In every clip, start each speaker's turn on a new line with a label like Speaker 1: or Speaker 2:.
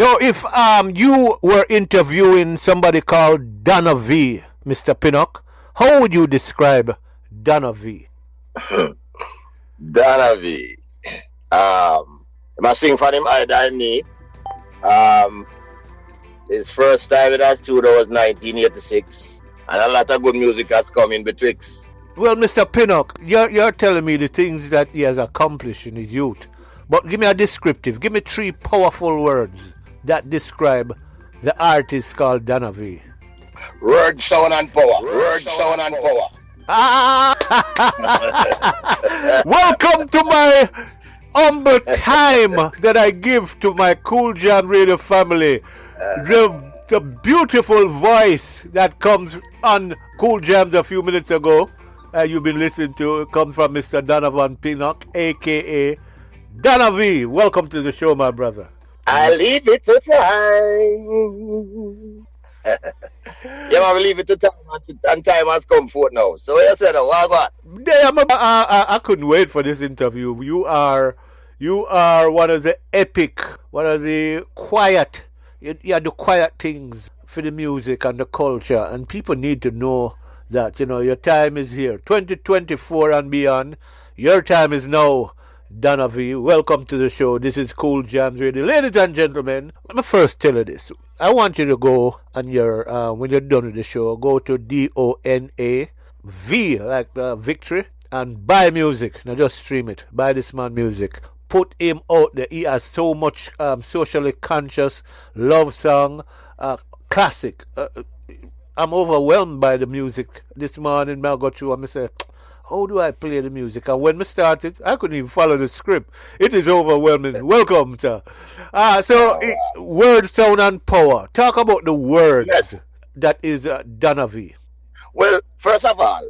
Speaker 1: So if you were interviewing somebody called Dona V, Mr. Pinnock, how would you describe Dona V?
Speaker 2: Dona V. I sing for him I me. His first time in our studio was 1986, and a lot of good music has come in betwixt.
Speaker 1: Well, Mr. Pinnock, you're telling me the things that he has accomplished in his youth, but give me a descriptive. Give me 3 powerful words that describe the artist called Dona V.
Speaker 2: Word, sound, and power. Word, sound, and power.
Speaker 1: Welcome to my humble time that I give to my Cool Jam Radio family. The beautiful voice that comes on Cool Jams a few minutes ago, you've been listening to, comes from Mr. Donovan Pinnock, a.k.a. Dona V. Welcome to the show, my brother.
Speaker 2: I leave it to time. Yeah, I leave it to time, and time has come forth now. So you said, what?
Speaker 1: I couldn't wait for this interview. You are one of the epic, one of the quiet. You do quiet things for the music and the culture, and people need to know that your time is here, 2024 and beyond. Your time is now. Dona V, welcome to the show. This is Cool Jamz Radio. Ladies and gentlemen, let me first tell you this. I want you to go and when you're done with the show, go to DONAV, like victory, and buy music. Now just stream it. Buy this man music. Put him out there. He has so much socially conscious love song, classic. I'm overwhelmed by the music. This morning I got through and I say, how do I play the music? And when we started, I couldn't even follow the script. It is overwhelming. Welcome, sir. Word, sound, and power. Talk about the words that is Dona V.
Speaker 2: Well, first of all,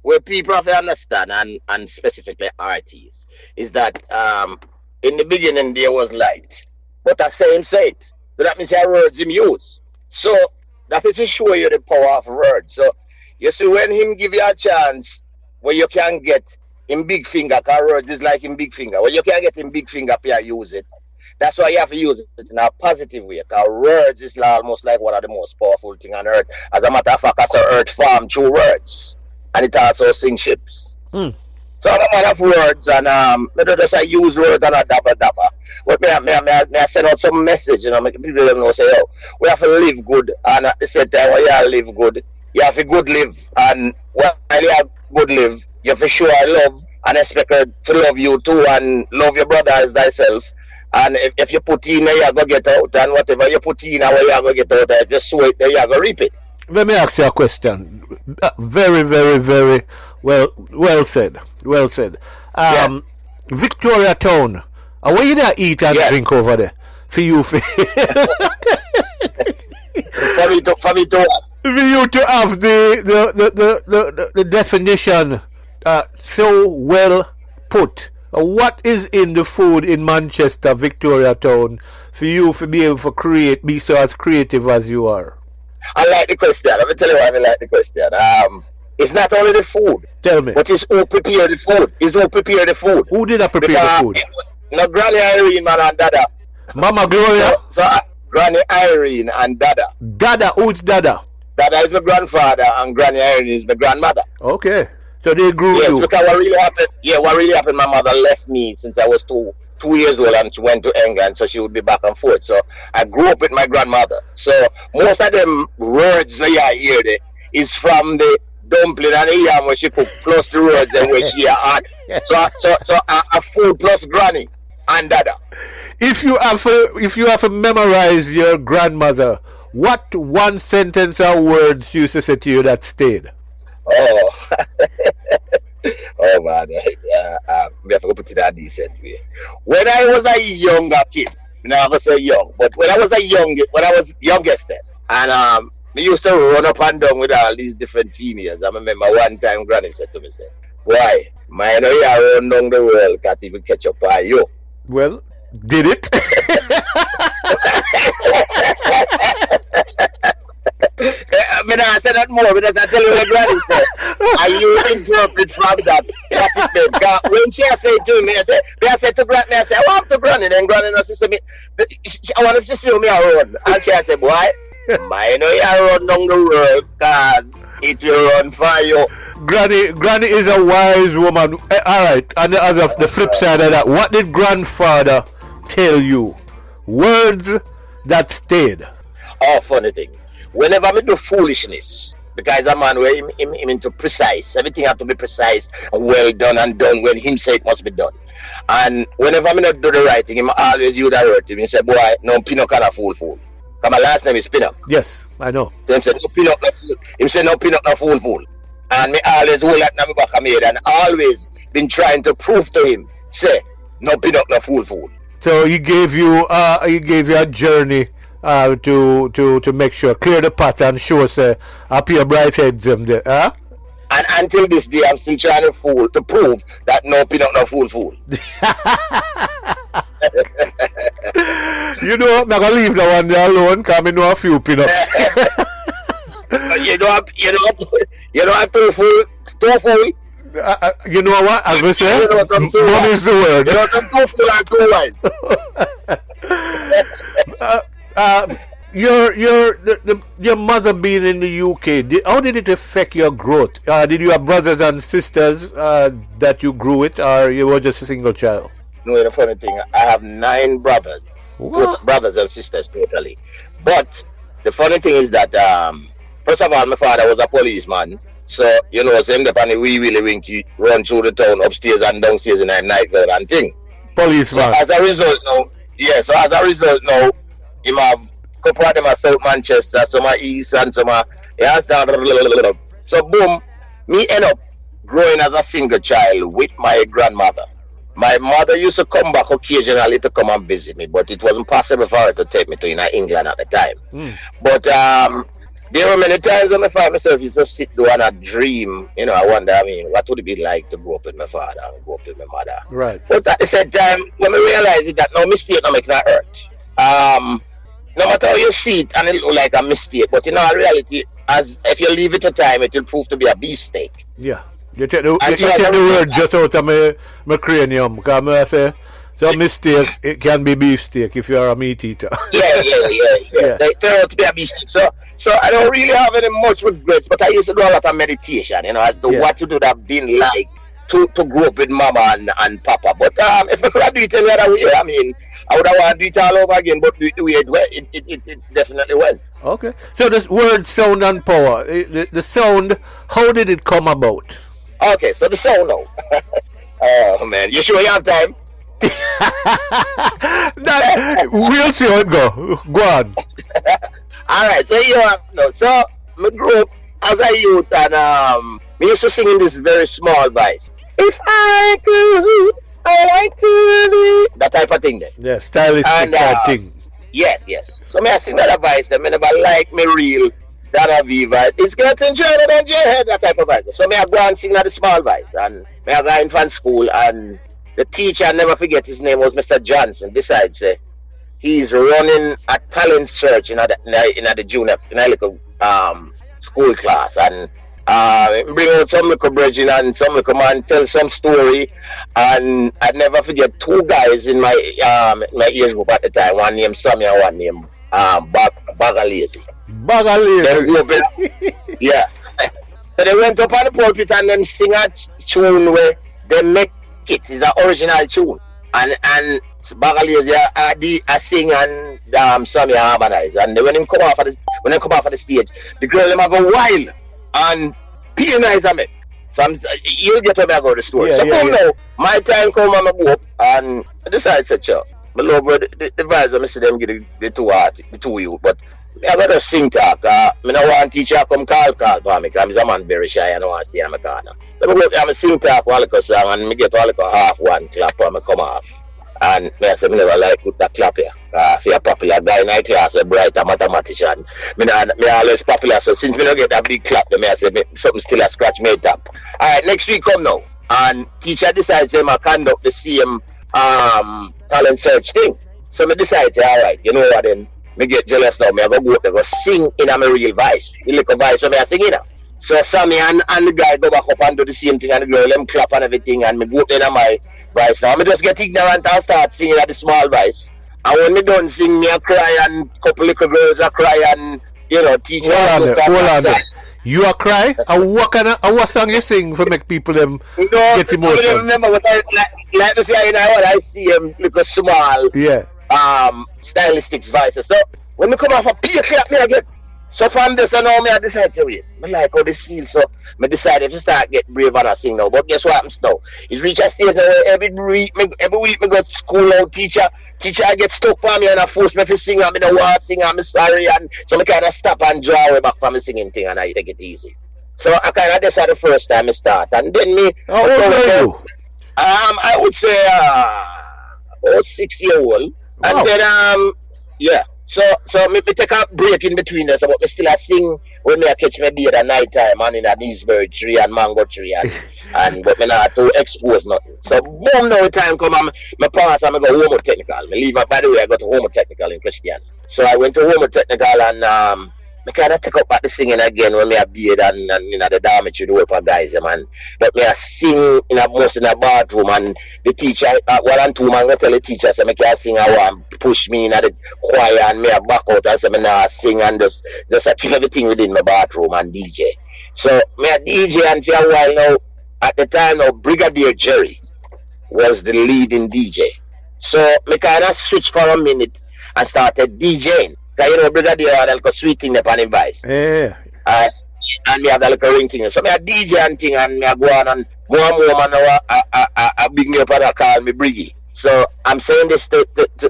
Speaker 2: what people have to understand, and specifically artists, is that in the beginning there was light, but I say him say it. So that means your words him use. So that is to show you the power of words. So you see, when him give you a chance where you can get him big finger, because words is like him big finger. When you can get him big finger, you use it. That's why you have to use it in a positive way. Because words is almost like one of the most powerful things on earth. As a matter of fact, as earth formed through words. And it also sings ships. So I'm a man of words, and I don't just use words and a dabba. But I send out some message, make people know, say, we have to live good, and at the same time, when you live good, you have to good live, and while you have good live, you have to show love, and expect her to love you too, and love your brother as thyself. And if you put in there, you go get out, and whatever you put in there, you go get out, if you sow it, there you go reap it.
Speaker 1: Let me ask you a question. Very, very, very well said. Well said. Victoria Town. What you there eat and drink over there? For you, for
Speaker 2: me to
Speaker 1: for you to have the definition so well put. What is in the food in Manchester, Victoria Town, for you to be able to be so as creative as you are?
Speaker 2: I like the question. Let me tell you why I like the question. It's not only the food.
Speaker 1: Tell me.
Speaker 2: But it's who prepare the food. It's who prepare the food.
Speaker 1: Who did I prepare the food?
Speaker 2: No, Granny Irene, man, and Dada.
Speaker 1: Mama Gloria?
Speaker 2: So Granny Irene and Dada.
Speaker 1: Dada? Who's Dada?
Speaker 2: Dada is my grandfather and Granny Irene is my grandmother.
Speaker 1: Okay. So they grew you.
Speaker 2: Yes, because what really happened, my mother left me since I was two years old, and she went to England, so she would be back and forth. So I grew up with my grandmother. So most of them words that you hear there is from the dumpling and the yam where she put plus the words and where she had. So a food plus granny and Dada.
Speaker 1: If you have to memorize your grandmother, what one sentence or words used to say to you that stayed?
Speaker 2: Oh, oh man, we have to put it in a decent way. When I was a younger kid, I never say young, but when I was youngest then, and we used to run up and down with all these different females. I remember one time Granny said to me, say, "Why, man, you run down the world, can't even catch up by you."
Speaker 1: Well, did it?
Speaker 2: mean, I said that more because I tell you what Granny said. And you interpret from that what it meant. 'Cause when she said to me, I said to Granny, I said, I want to Granny. Then Granny said to me, I want to see me around. And she said, boy, I know you run down the road because it will run for you.
Speaker 1: Granny is a wise woman. All right, and the flip side of that, what did grandfather tell you? Words that stayed.
Speaker 2: Oh, funny thing. Whenever I do foolishness, because a man where him into precise, everything have to be precise and well done and done when him say it must be done. And whenever I not do the right thing, him always use that word to me. He say, boy, no Pinnock kind of fool. Because my last name is Pinnock.
Speaker 1: Yes, I know.
Speaker 2: So him say, no Pinnock no fool. Him say, no Pinnock no fool. And me always hold that in my back of my head and always been trying to prove to him, say, no Pinnock no fool.
Speaker 1: So he gave you a journey to make sure, clear the path and show us a pair of bright heads them there, huh?
Speaker 2: And until this day, I'm still trying to prove that no Pinnock no fool.
Speaker 1: You know, I'm not gonna leave the one there alone, because I know a few Pinnocks.
Speaker 2: You know I'm too fool.
Speaker 1: You know what? As we say, one is the word.
Speaker 2: You know, some too fool and too
Speaker 1: wise. Your mother being in the UK, how did it affect your growth? Did you have brothers and sisters that you grew with, or you were just a single child?
Speaker 2: No, the funny thing, I have 9 brothers. What? Brothers and sisters totally. But the funny thing is that first of all, my father was a policeman. So, you know, same up on the wee winky run through the town upstairs and downstairs in a nightclub and thing.
Speaker 1: Policeman.
Speaker 2: So as a result now, him have a couple of them are South Manchester, some are East and some are so boom, me end up growing as a single child with my grandmother. My mother used to come back occasionally to come and visit me, but it wasn't possible for her to take me to England at the time. But there were many times when I found myself used to sit down and a dream. You know, I wonder, what would it be like to grow up with my father and grow up with my mother?
Speaker 1: Right.
Speaker 2: But at the same time, when I realized that no mistake no make that hurt. No matter how you see it, and it look like a mistake, but in all reality, as if you leave it to time, it will prove to be a beefsteak.
Speaker 1: Yeah. You take the word just out of my cranium, because I say, so mistake, it can be beefsteak if you are a meat eater.
Speaker 2: Yeah. They turn out to be a beefsteak. So I don't really have any much regrets, but I used to do a lot of meditation, as to what it would have been like to grow up with mama and papa. But if I could have do it any other way, I would have wanted to do it all over again, but the way it definitely went.
Speaker 1: Okay. So this word sound and power, the sound, how did it come about?
Speaker 2: Okay, so the sound now. Oh man, you sure you have time?
Speaker 1: We'll see how it go. Go on.
Speaker 2: Alright, so you have no. So I grew up as a youth and we used to sing in this very small voice. If I could, I like to be that type of thing then.
Speaker 1: Yeah, stylistic type thing.
Speaker 2: Yes. So I sing that voice then I never like me real Dona V voice. It's getting journey and your head, that type of voice. So I go and sing at the small voice and I go in front school and the teacher, I never forget his name, was Mr. Jamz, and decides he's running a talent search in the junior school class and bring out some little bridging and some little man tell some story. And I never forget 2 guys in my age group at the time, one named Sammy and one named Bagalazy. Yeah. So they went up on the pulpit and them sing a tune where they make it is an original tune. And Bagalazy I sing and Sammy harmonize. And when they come off of the stage, the girl them have a wild and pianize them. So you'll get where I go the story. Now, my time come and I go up and I decided to say, my love the vibes I see them get the two youth, but I got to sing talk. I don't want teacher come call for me because I'm a man very shy and I don't want to stay in my corner. So I'm a sing talk while I song and I get all half one clap and I come off. And I say, I never like put that clap here. If you're a popular guy in my class, a bright mathematician, I always popular. So since we don't get that big clap, I say, something still a scratch made up. Alright, next week come now. And teacher decides to conduct the same talent search thing. So I decide, alright, you know what then? me get jealous now. Me I go out there go sing in a my real voice. The little voice so me I sing in. So Sammy and the guy go back up and do the same thing, and the girl them clap and everything, and me go out in my voice now. Me just get ignorant and start singing at the small voice. And when me done sing, me a cry, and couple little girls a cry, and teacher.
Speaker 1: Hold on there. You a cry? And what song you sing for make people them get emotional?
Speaker 2: I don't remember what like to say I see him look a small stylistic voices. So when me come off a peer clap me again. So from this I know me I decide to wait. I like how this feels, so I decided to start get brave and I sing now. But guess what happens now? It's reached a stage where every week me go to school out teacher I get stuck for me and I force me to sing and I don't want to sing and I'm sorry, and so I kind of stop and draw way back from the singing thing and I take it easy. So I kind of decided the first time I start, and then me.
Speaker 1: How old are you?
Speaker 2: I would say about 6 years old, and then So me take a break in between us, but me still I sing when me I catch me beard at night time and in a gooseberry tree and mango tree and but me not to expose nothing. So boom, now the time come and my pass and I go home technical. Me leave by the way I go to home technical in Christian. So I went to home technical and me kind of take up at the singing again when me a beard and the dormitory do for guys man. But me I sing in a bathroom, and the teacher one and two man go tell the teacher say me can't sing, I want push me in the choir and me a back out and say me nah sing and just I keep everything within my bathroom and DJ. So me a DJ, and for a while now, at the time now Brigadier Jerry was the leading DJ. So me kind of switched for a minute and started DJing. Brigadier had a little sweet thing upon his voice.
Speaker 1: Yeah.
Speaker 2: And me have that little ring thing. So me a DJ and thing, and me a go on and more man now I big me up and I call me Briggy. So I'm saying this to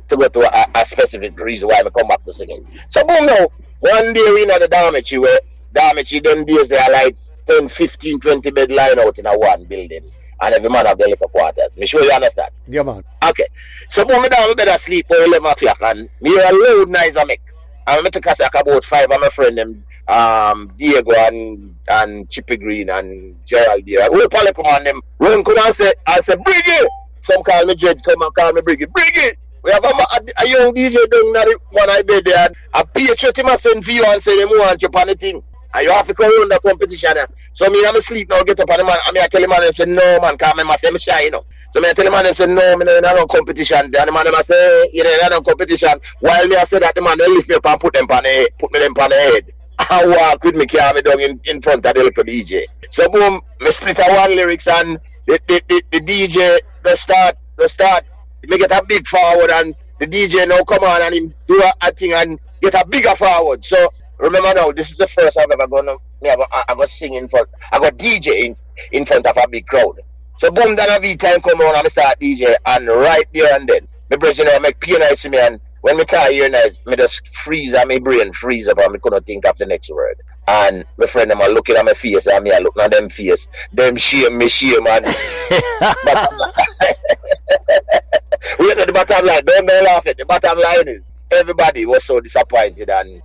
Speaker 2: go to a specific reason why I come back to singing. So boom now, one day we in the dormitory where dormitory them days they are like 10, 15, 20 bed line out in a one building. And every man have their little quarters. Me sure you understand?
Speaker 1: Yeah man.
Speaker 2: Okay. So boom, me down my bed asleep for 11 o'clock and me hear a loud noise I make. And I took about 5 of my friends, them, Diego and Chippy Green and Gerald there. We probably come on them. Run could I say Briggy. Some call me Jed, come and call me Briggy. Briggy. We have a young DJ down there when I bed there. A Patriot him send for you and say them want you on the thing. And you have to come run the competition. So me I'm asleep now, get up on the man. I tell him and them say no man, cause I say I'm shy, So I tell him and them say no, me no competition. Then the man them say, no competition. While me I say that the man they lift me up and put me them on the head. I walk with me carry me down in front of the little DJ. So boom, me split a one lyrics and the DJ the start me get a big forward, and the DJ now come on and him do a thing and get a bigger forward. So remember now, this is the first I've ever gone. I got sing in front. I got DJ in front of a big crowd. So boom, Dona V time come around and I start DJ, and right there and then, my brother make pain nice to me, and when me can't hear nice, me just freeze and my brain freeze up and me couldn't think of the next word. And my friend them are looking at my face and me I looking at them face. Them shame me and wait at the bottom line, don't laugh at the bottom line is everybody was so disappointed, and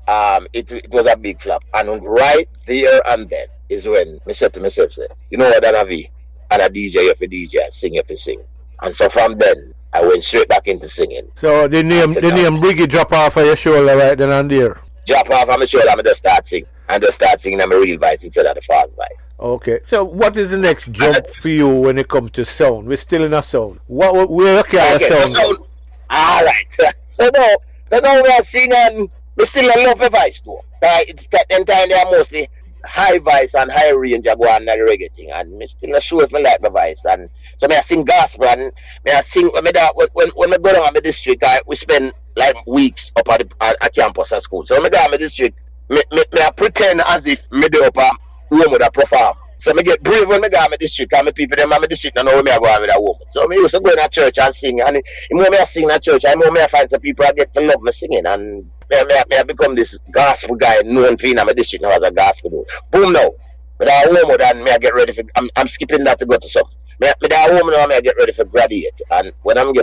Speaker 2: it was a big flop. And right there and then is when I said to myself, say, you know what, Dona V, and a DJ if a DJ, sing if you sing. And so from then I went straight back into singing.
Speaker 1: So the name Briggy drop off of your shoulder right then and there.
Speaker 2: Drop off of my shoulder and I just start singing. And just start singing on my real voice instead of the fast voice.
Speaker 1: Okay. So what is the next jump for you when it comes to sound? We're still in a sound. We're okay sound.
Speaker 2: Alright. So now we are singing, we still love the voice though. It's entirely mostly high voice and high range I go on the reggae thing, and me still not sure if I like my voice. And so me I sing gospel, and me I sing when I go down my district, we spend like weeks up at campus at school. So when I go down my district, me I pretend as if me do up home with a perform. So me get brave when I go to my district, and my people them at my district don't know where I go with a woman. So me used to go in a church and sing, and the more me I sing in a church, the more me I find some people I get to love me singing, and me I become this gospel guy known for in my district now as a gospel dude. Boom now. But I home and me I get ready for I'm skipping that to go to some. Me I home now me I get ready for graduate. And when I was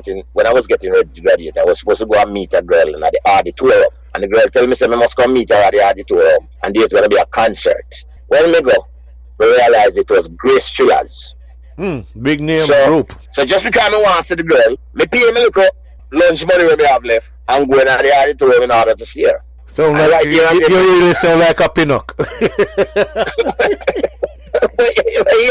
Speaker 2: getting ready to graduate, I was supposed to go and meet a girl in the auditorium. And the girl tell me say me must come meet her at the auditorium, and there's gonna be a concert. When me go, we realized it was Grace Trillers.
Speaker 1: Big name group.
Speaker 2: So just because I want to see the girl, me pay me little lunch money when me have left. and going at the auditorium in order to see her.
Speaker 1: Sound
Speaker 2: And
Speaker 1: like
Speaker 2: right there and
Speaker 1: you
Speaker 2: then,
Speaker 1: really sound like a pinnock.
Speaker 2: you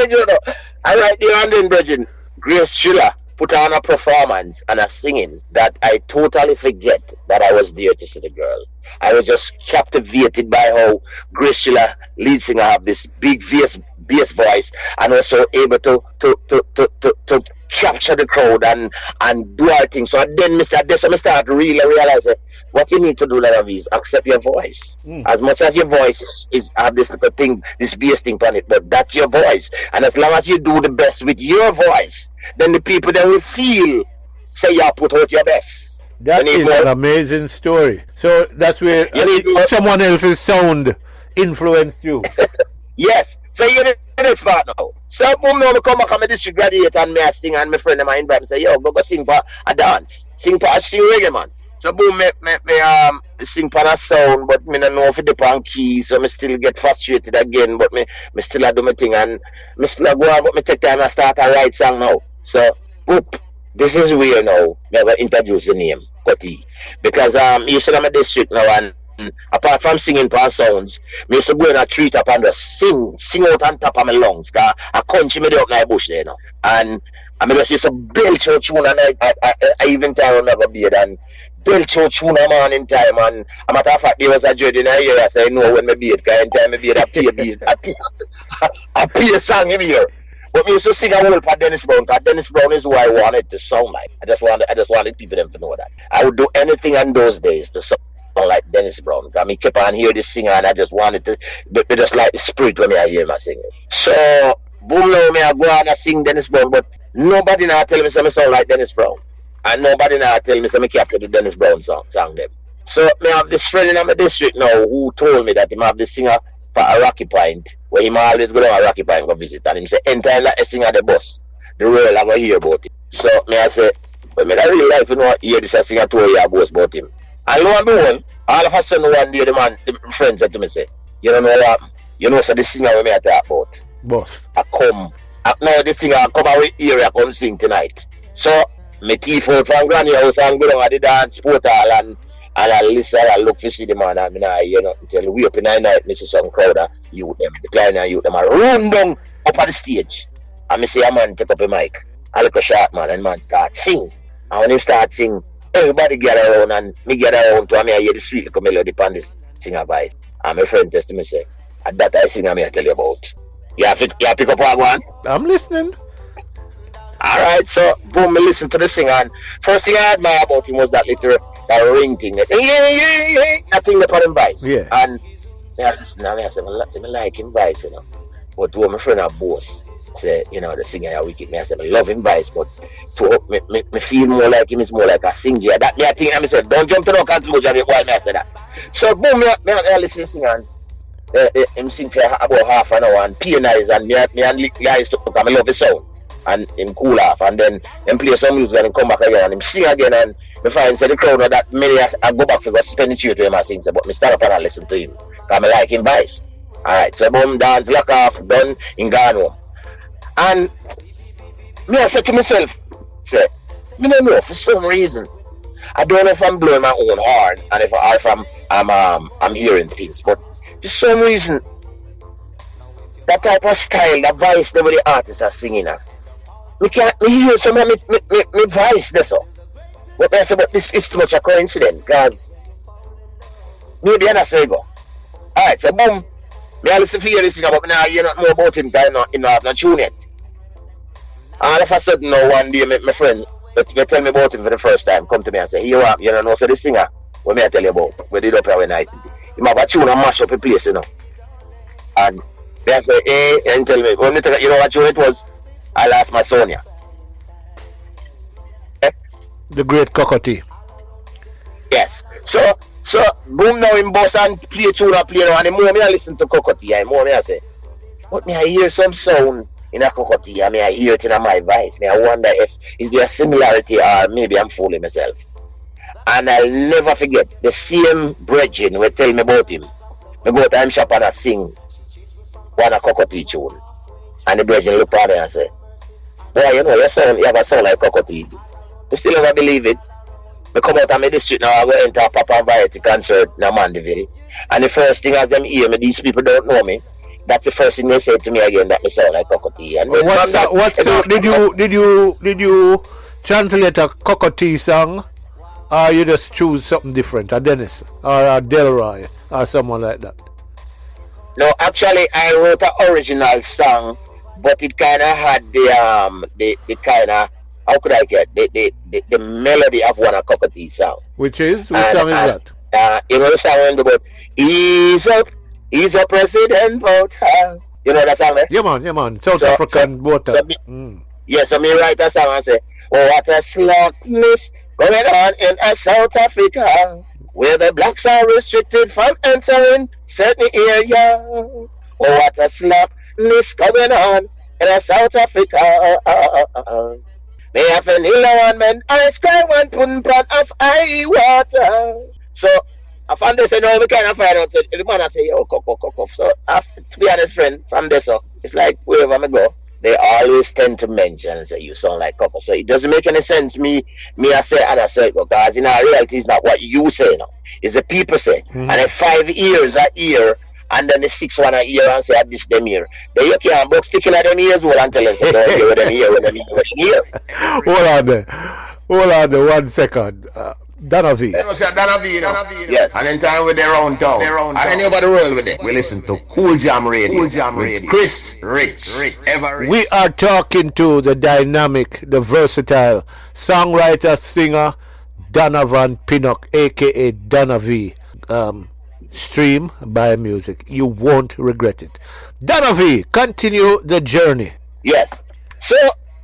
Speaker 2: know, and right there and then, Bridget, Grace Schiller put on a performance and a singing that I totally forget that I was there to see the girl. I was just captivated by how Grace Schiller, lead singer, have this big bass voice and also able to capture the crowd and do our thing. So then I start to really realize that what you need to do, Dona V, is accept your voice. As much as your voice is have this little thing, this bass thing on it, but that's your voice. And as long as you do the best with your voice, then the people that will feel say you put out your best.
Speaker 1: That is an amazing story. So that's where someone else's sound influenced you.
Speaker 2: Yes. So you know the next part now. So boom now me come back and my district graduate and me I sing and my friend of mine invite me say, yo, go sing for a dance. Sing reggae, man. So boom me sing for a sound, but me don't know if it on keys, so me still get frustrated again, but me still a do my thing and me still go on, but me take time and start a write song now. So boop, this is where now me ever introduce the name Kotti. Because you said I'm a district now and apart from singing for sounds, me used to go in a tree top and just sing out on top of my lungs. Cause I country me up in my bush there now. And I mean, just used to belch out tune and I even time I never beard and belch out tune a morning time and a matter of fact there was a judge in a year I say no when my beard, cause in time my beard I play a song in here. But me used to sing a whole for Dennis Brown, because Dennis Brown is who I wanted to sound like. I just wanted people them to know that. I would do anything in those days to sound like Dennis Brown. Because I kept on hearing this singer and I just wanted to be just like the spirit when I hear my singing. So boom now me I go on and sing Dennis Brown, but nobody now tell me say me sound like Dennis Brown. And nobody now tell me say me capture the Dennis Brown song them. So me have this friend in my district now who told me that he have this singer for a Rocky Point, where he always go down a Rocky Point go visit, and him say anytime that sing at the bus, the world I go hear about it. So me I say, but me I really like to know hear this singer to hear about him. And lo and behold, all of a sudden one day the friend said to me say, you don't know what? You know so the singer we me I talk about.
Speaker 1: Boss.
Speaker 2: Now the singer come away here I come sing tonight. So me thief out from Granny house and go down at the dance sport hall and I listen, I look to see the man, and you know, until we up in the night, I see some crowd of youth them, the client youth them, run down up on the stage. And I see a man take up a mic, I look a short man, and man start sing. And when he start sing, everybody gather around, and me gather around to, and I hear the sweet little melody upon this singer voice. And my friend test me say, and that I sing, and I tell you about. You pick up one?
Speaker 1: I'm listening.
Speaker 2: Alright, so boom, me listen to the singer, and first thing I admire about him was that little ring thing, that thing that put him voice.
Speaker 1: Yeah.
Speaker 2: And I listen and I say, I like him voice, you know. But to my friend a boss say, you know, the singer is wicked. I say, I love him voice, but to me feel more like him is more like a singer. That me I think I say, don't jump to no conclusion while me I say that. So boom, I listen to singer and him sing for about half an hour and pianize and me and guys to come. I love the sound. And him cool off and then him play some music and him come back again and him sing again and me find say the crowd know that many I go back to go spend the cheer to him and sing, so, but me stand up and I listen to him because I like him voice. Alright, so boom, dance, lock off, done, in gone home. And me I said to myself, say, me don't know for some reason. I don't know if I'm blowing my own horn and if I'm hearing things, but for some reason that type of style, that voice that the artists are singing at. Me hear some of me voice this up. But I say, but this is too much a coincidence, because maybe I'm not say go. Alright, so boom, me I listen to hear this thing about me now, you don't know about him, because you know I've not tuned yet. All of a sudden now one day my friend, they tell me about him for the first time, come to me and say, you don't know, so this singer, what me I tell you about, we did up every night. He have a tune and mash up a place, you know. And they say, and tell me, when me tell you know what tune it was? I lost my Sonia.
Speaker 1: The great Cockatoo.
Speaker 2: Yes. So boom now in boss and play tune and play now and the more me I listen to Cockatoo and more me I say, but me I hear some sound in a Cockatoo and me I hear it in my voice. Me I wonder if is there a similarity or maybe I'm fooling myself. And I'll never forget the same brethren will tell me about him. Me go to him shop and I sing one a Cockatoo tune. And the brethren look at me and say, boy, you know, you have a sound like Cockatoo. You still never believe it. I come out of my district now, I go enter a pop and variety concert in Mandeville. And the first thing as them hear me, these people don't know me. That's the first thing they say to me again, that me sound like Cockatee. And then
Speaker 1: did you translate a Cockatee song, or you just choose something different, a Dennis or a Delroy or someone like that?
Speaker 2: No, actually, I wrote an original song, but it kind of had the kind of, how could I get the melody of one of Cockatee song.
Speaker 1: Which song is that?
Speaker 2: You know the song about he's a president voter. You know that song there?
Speaker 1: Yeah man. South African voter.
Speaker 2: So me write a song and say, oh, what a slackness going on in South Africa, where the blacks are restricted from entering certain area. Oh, what a slackness going on in South Africa. May have vanilla one man, ice cream one pun pot of ice water. So I found this, no, we kind of find out. So the man I say, yo, cock. So to be honest, friend, from this, so it's like wherever I go, they always tend to mention and say you sound like Coco. So it doesn't make any sense me I say and I say it, because in our reality it's not what you say now. It's the people say. And then 5 years a year, and then the 6th one a year and say at this them here. Then you can't book sticking at them ears well and tell them say don't hear with them here.
Speaker 1: Hold on there 1 second. Dona V.
Speaker 3: You know, say Dona V, you know.
Speaker 2: Yes.
Speaker 3: And then time with their own town. And then you over the world with it. We listen to Cool Jam Radio. With Chris Rich. Ever Rich.
Speaker 1: We are talking to the dynamic, the versatile songwriter, singer, Donovan Pinnock, aka Dona V. Stream by music. You won't regret it. Dona V, continue the journey.
Speaker 2: Yes. So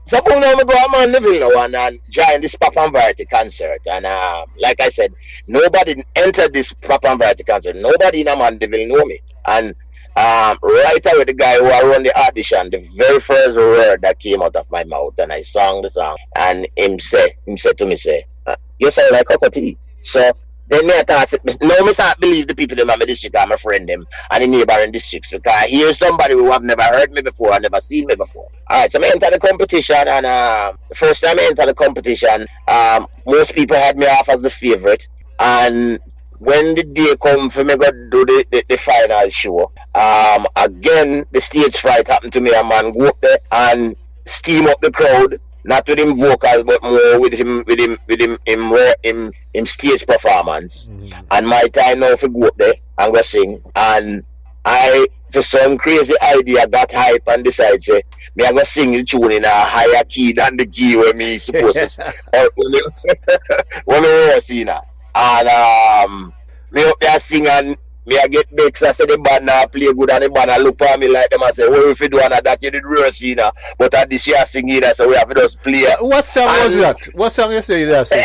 Speaker 2: suppose now we go to Mandeville now and join this pop and variety concert. And like I said, nobody entered this pop and variety concert. Nobody in Mandeville know me. And right away, the guy who run the audition, the very first word that came out of my mouth, and I sang the song, and him said to me, you sound like Cockatee. So then me thought, no, me start believe the people in my district are my friend them and the neighboring districts, because I hear somebody who have never heard me before and never seen me before. Alright, so I enter the competition, and the first time I enter the competition, most people had me off as the favorite, and when the day come for me go do the final show, again the stage fright happened to me. A man go up there and steam up the crowd, not with him vocals but more with him stage performance. And my time now to go up there and go sing, and I for some crazy idea got hype and decided say me I go sing the tune in a higher key than the key where me supposed to or when me were seeing her. And me up there sing and me I get baked. So I say the band now play good and the band look at me like them and say, what if you do one of that you did real scene, but at this year singing that, so we have to just play.
Speaker 1: What song was that? What song you say that sing?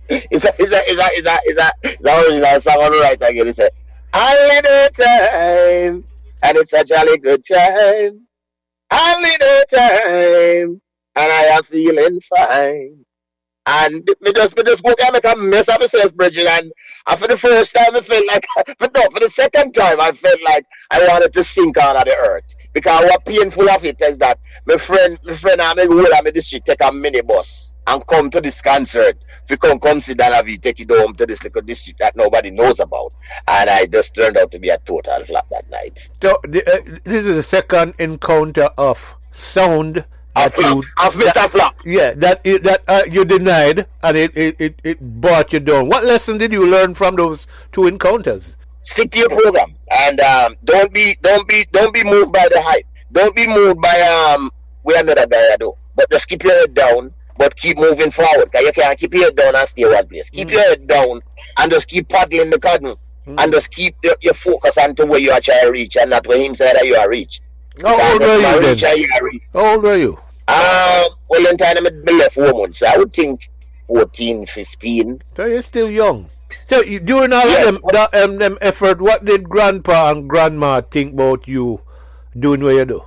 Speaker 2: It's a original song on the right again. It says, holiday time, and it's a jolly good time. Holiday time, and I am feeling fine. And me just go there, make a mess of myself, Bridget. And for the first time, I felt like, for the second time, I felt like I wanted to sink out of the earth. Because what painful of it is that my friend and my whole of my district take a minibus and come to this concert. If you come see Dona V, take it home to this little district that nobody knows about. And I just turned out to be a total flop that night.
Speaker 1: So, this is the second encounter of sound.
Speaker 2: Of Mr. Flop.
Speaker 1: Yeah, that you denied, and it brought you down. What lesson did you learn from those two encounters?
Speaker 2: Stick to your program, and don't be moved by the hype. Don't be moved by where another guy do. But just keep your head down, but keep moving forward. Cause you can't keep your head down and stay one place. Keep your head down and just keep paddling the canoe, and just keep your focus on to where you are trying to reach, and not where him said that you are reach.
Speaker 1: How old were you then? How old were you?
Speaker 2: Well, in time I left 4 months. I would think 14, 15.
Speaker 1: So you're still young. So during all of them effort, what did Grandpa and Grandma think about you doing what you do?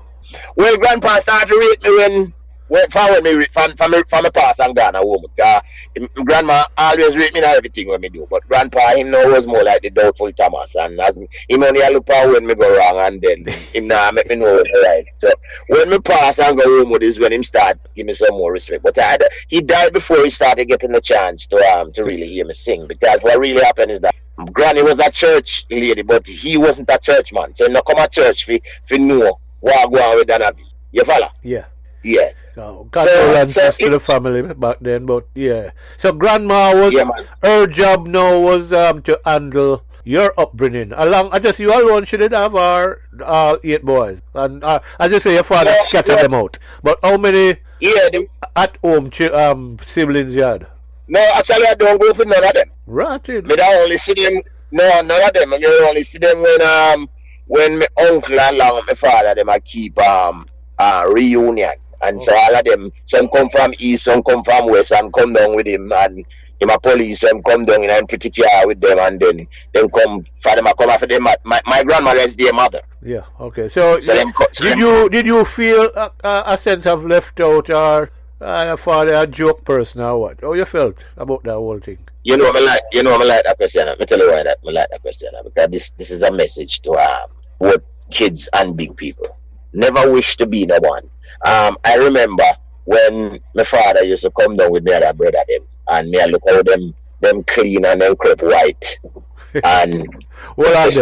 Speaker 2: Well, Grandpa started to rate me from my past and gone home. Grandma always rate me in everything when me do, but grandpa him now was more like the doubtful Thomas, and as him only look out when me go wrong, and then him now make me know when me right. So when me pass and go home with is when him start give me some more respect. But he died before he started getting the chance to really hear me sing, because what really happened is that Granny was a church lady, but he wasn't a church man. So he not come to church for know what go on with Dona V. You follow?
Speaker 1: Yeah.
Speaker 2: Yes.
Speaker 1: So, condolences to the family back then, but yeah. So grandma was her job now was to handle your upbringing. I just you alone shouldn't have our 8 boys, and I just say your father scattered them out. But how many at home siblings you had?
Speaker 2: No, actually I don't go for none of them.
Speaker 1: Right.
Speaker 2: But I only see them. No, none of them. I only see them when my uncle along with my father them I keep reunion. And so all of them, some come from east, some come from west, and come down with him, and him a police, some come down in pretty car with them, and then come for them, I come after them. My grandmother is their mother.
Speaker 1: Yeah, okay. So did you feel a sense of left out, or father a joke person, or what? How you felt about that whole thing?
Speaker 2: I like that question. Let me tell you why I like that question, because this is a message to both kids and big people. Never wish to be no one. I remember when my father used to come down with me and I brother them, and me I look how them clean and them crepe white. And
Speaker 1: hold on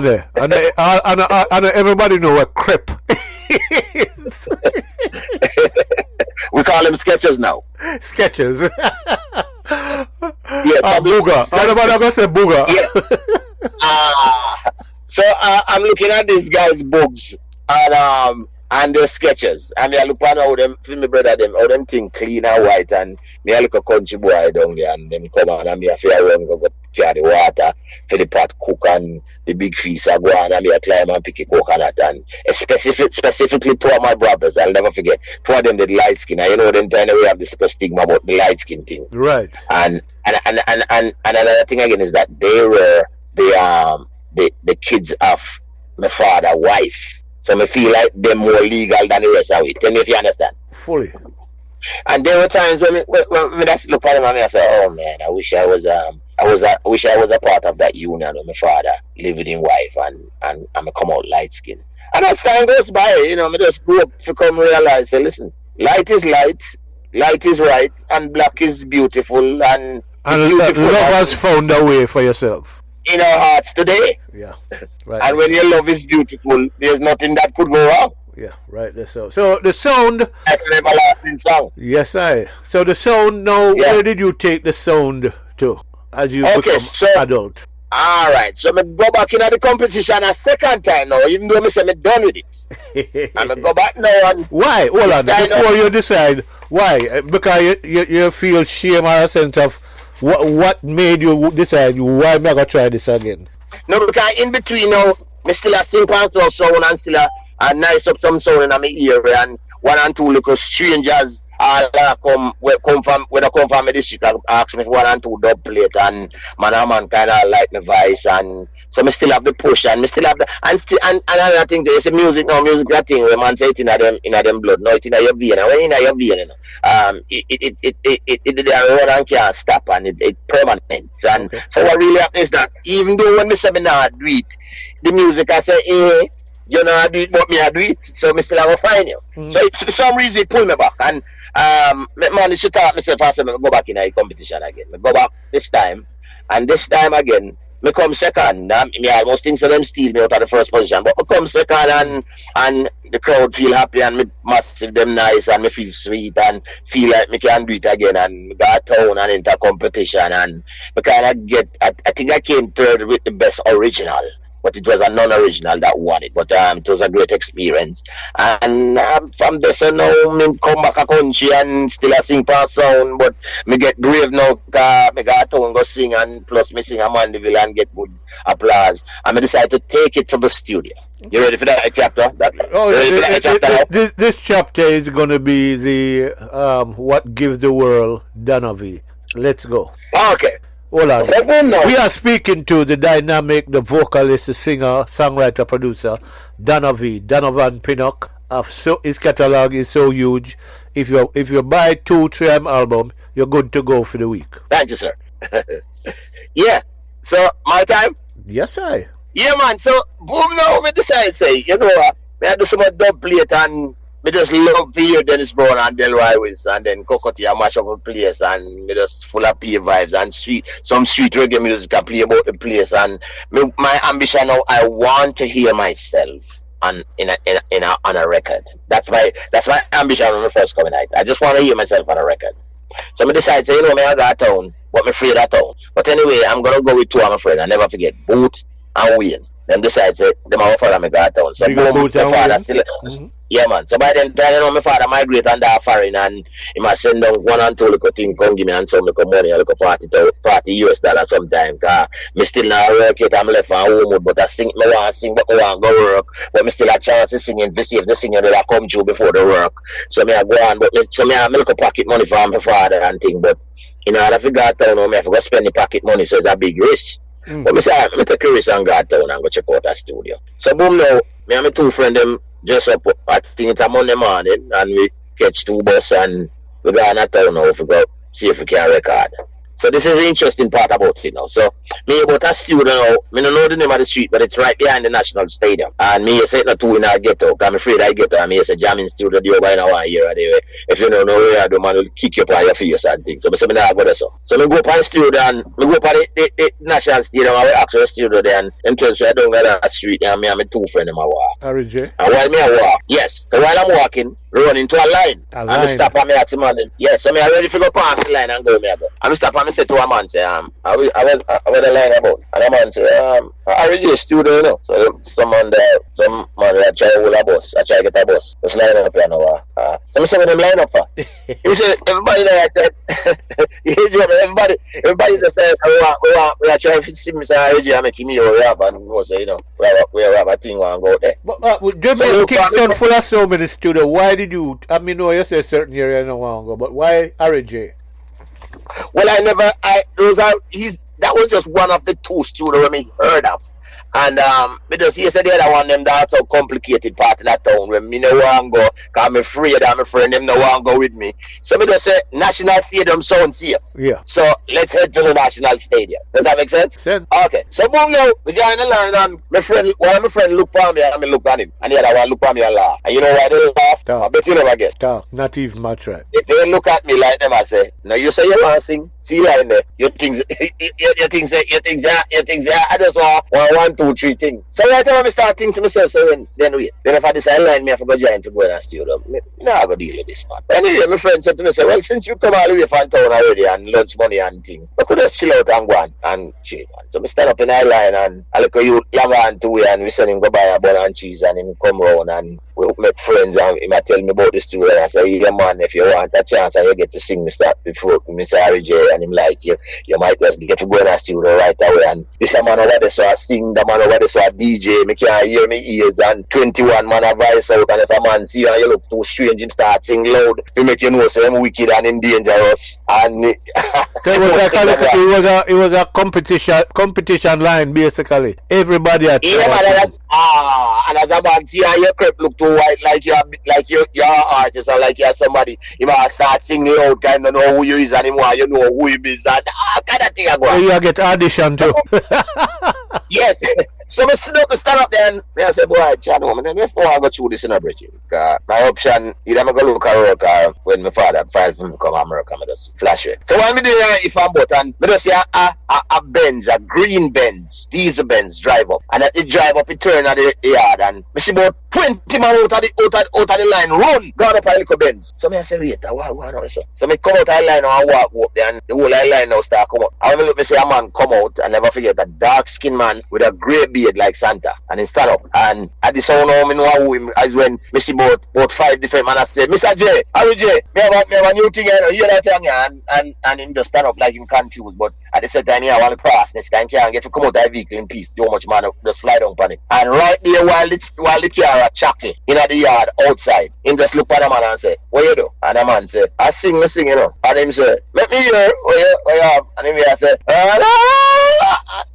Speaker 1: there. And everybody know what crepe is.
Speaker 2: We call them sketches now.
Speaker 1: Sketches.
Speaker 2: Booger.
Speaker 1: Everybody gonna say booger.
Speaker 2: Yeah. So I'm looking at these guys' books and their sketches, and I look at how them, my brother them, how them thing clean and white, and me I look a country boy down there, and them come on, and me I feel run go carry the water for the pot cook, and the big fish I go on, and me I climb and pick a coconut, and specifically two of my brothers, I'll never forget, two of them did light skin, and you know them time we have this stigma about the light skin thing,
Speaker 1: right?
Speaker 2: And another thing again is that they were the kids of my father's wife. So I feel like they're more legal than the rest of it. Tell me if you understand.
Speaker 1: Fully.
Speaker 2: And there were times when me just look at them and I say, oh man, I wish I was a part of that union with my father, living in wife, and I come out light skin. And as time goes by, I just grew up to come realize, say, listen, light is right, and black is beautiful, and
Speaker 1: love has found a way for yourself.
Speaker 2: In our hearts today.
Speaker 1: Yeah, right.
Speaker 2: And when your love is beautiful, there's nothing that could go wrong.
Speaker 1: Yeah, right. So the sound.
Speaker 2: Like an everlasting song.
Speaker 1: Yes, So the sound now. Yeah. Where did you take the sound to as you become adult?
Speaker 2: All right. So I go back into the competition a second time now, even though I say I'm done with it. And I go back now and.
Speaker 1: Why? Hold on. Before you decide, why? Because you feel shame or a sense of. What made you decide why am I gonna try this again?
Speaker 2: No, because in between now, I still a sing past sound and still a nice up some sound in my ear, and 1 and 2 little strangers all come from the district and ask me for 1 and 2 dub plate, and man kinda like my voice, and so I still have the push, and I still have the and another thing there is music that thing where man say it in them blood, no it in your vein, and when in your vein, it road and can't stop, and it permanent. And so what really happens is that even though when I say me not do it, the music I say, you know I do it, but me I do it, so I still have to find you. So it's for some reason it pull me back, and man, should thought myself I said go back in a competition again. I go back this time, and this time again me come second. Me almost think so them steal me out of the first position, but I come second, and the crowd feel happy, and me massive them nice, and me feel sweet, and feel like me can do it again, and me got town and into competition, and me kind of get. I think I came third with the best original, but it was a non-original that won it. But it was a great experience, and from there so now me come back a country and still a sing past sound, but me get brave now because me got town go sing, and plus me sing a Mandeville and get good applause, and me decide to take it to the studio. You ready for that chapter?
Speaker 1: This chapter is going to be the what gives the world Dona V. Let's go.
Speaker 2: Okay.
Speaker 1: Hold on. We are speaking to the dynamic, the vocalist, the singer, songwriter, producer, Dona V, Donovan Pinnock, his catalog is so huge. If you buy 2-3 album, you're good to go for the week.
Speaker 2: Thank you, sir. Yeah. So my time.
Speaker 1: Yes, I.
Speaker 2: Yeah, man. So boom, now we decide say, you know what? Me I do some dub plate and me just love to hear Dennis Brown and Delroy Wilson and then Cocotti and mash up a place and me just full of PA vibes and some sweet reggae music I play about the place and my ambition now I want to hear myself on a record. That's my ambition when I first coming out. I just want to hear myself on a record. So I decide say, you know, me I got town, but me afraid of town. But anyway, I'm gonna go with two of my friends. I never forget Boot and Wayne. Them decide say them are father me got town. So boom, my father still yeah, man. So by then, you know, my father migrate and that foreign and he must send down 1 and 2 little thing, come give me and some little money, like $40 US sometime. Cause me still not work yet, I'm left on home, but I want to sing, but I want to go work. But me still a chance to sing to see if the singer that come through before the work. So me I go on, but so me I make a pocket money for my father and thing, but you know, I figure out town, I have to spend the pocket money, so it's a big risk. But me say, I'm take a risk and go town and go check out a studio. So boom now, me and my 2 friends them just up, I think it's a Monday morning, and we catch 2 bus and we go on a town now if we go see if we can record. So this is the interesting part about it now. So me about a studio now, me don't know the name of the street, but it's right behind the National Stadium. And me say not 2 in our ghetto, because I'm afraid I get and me say Jamz studio there by now 1 year anyway. If you don't know where the man will kick you on your face and things. So I say me not go there so. So me go up on the studio and me go up on the National Stadium and we actually the studio there and them tells me I don't go down the street and me and my 2 friends in my walk.
Speaker 1: RJ.
Speaker 2: And while me I walk, yes. So while I'm walking, run into a line. And I stop and me ask the man, yes, so me I ready to go past the line and go me I go. And I stop and I say to a man, say, I the line about. And the man say, I already studio, you know. So some man that try to hold a bus, I try to get a bus. Just line up here now. So I say what them line up for. He say, everybody there everybody just say, we are trying to see me say I make me or rap and we say, you know, we have a thing and go there.
Speaker 1: But Jamaica Kingston full of so many studio. Why did you? I mean, no, you say certain area I don't want to go, but why RJ?
Speaker 2: Well, that was just one of the 2 studios I heard of. And because he said the other one them that's so complicated part of that town when me no want to go because I'm afraid that my friend them no want to go with me. So me just say National Stadium sound safe.
Speaker 1: Yeah.
Speaker 2: So let's head to the National Stadium. Does that make sense?
Speaker 1: Sense.
Speaker 2: Okay. So boom now, we join the line and my friend look for me and I look at him. And the other one look at me and laugh. And you know why they laugh?
Speaker 1: Talk.
Speaker 2: I bet you never guess.
Speaker 1: Talk. Not even much right.
Speaker 2: If they look at me like them I say, now you say you want to sing. See that in there. You think I just want 1, 2, 3 things. So right now I start thinking to myself, so then wait. Then if I decide line me I forgot join to go in a studio, I go deal with this man. But anyway, my friend said to me, say, well, since you come all the way from town already and lunch money and things, I could just chill out and go on and chill, man. So I stand up in the line and I look at you younger and 2 way and we send him go buy a bun and cheese and him come round and we make friends and he might tell me about the studio and I say, yeah man, if you want a chance and you get to sing me start before Mr. RJ and him like you might just get to go in a studio right away and this man over there so I sing, the man over there so I DJ, me can't hear me ears and 21 man a voice out and if a man see you and you look too strange him start sing loud to make you know so him wicked and him dangerous and
Speaker 1: so it was a competition line basically. Everybody at
Speaker 2: and as a man see how your crep look too white like you're artist or like you're somebody you might start singing out kind of know who you is and him want you know who he is and kind of thing I go.
Speaker 1: So you get audition too.
Speaker 2: Yes. So I stand up there and I say, boy, Chad, I go through this in a bridge. My option, either I go look at work or when my father files for me to come to America, I just flash it. So when I do if I'm bought and I just see a Benz, a green Benz, diesel Benz drive up. And it drive up, it turn at the yard and I see about 20 man out of the line, run, go up a little Benz. So I say, wait, what now? So I come out of the line and walk up there and the whole line now start come out. And when I look, I see a man come out and never forget a dark skinned man with a grey beard like Santa and he stand up and at the sound of me know who him as when me see about 5 different men I say, Mr. J, Harry J, me have a new thing here, hear that thing and him just stand up like him confused but at the same time I want to cross this guy can't get to come out of the vehicle in peace, too much man just fly down on it. And right there while the car are chuckling in the yard outside, him just look at the man and say, what you do? And the man say, I sing, you know. And him say, let me hear what you have. And him say,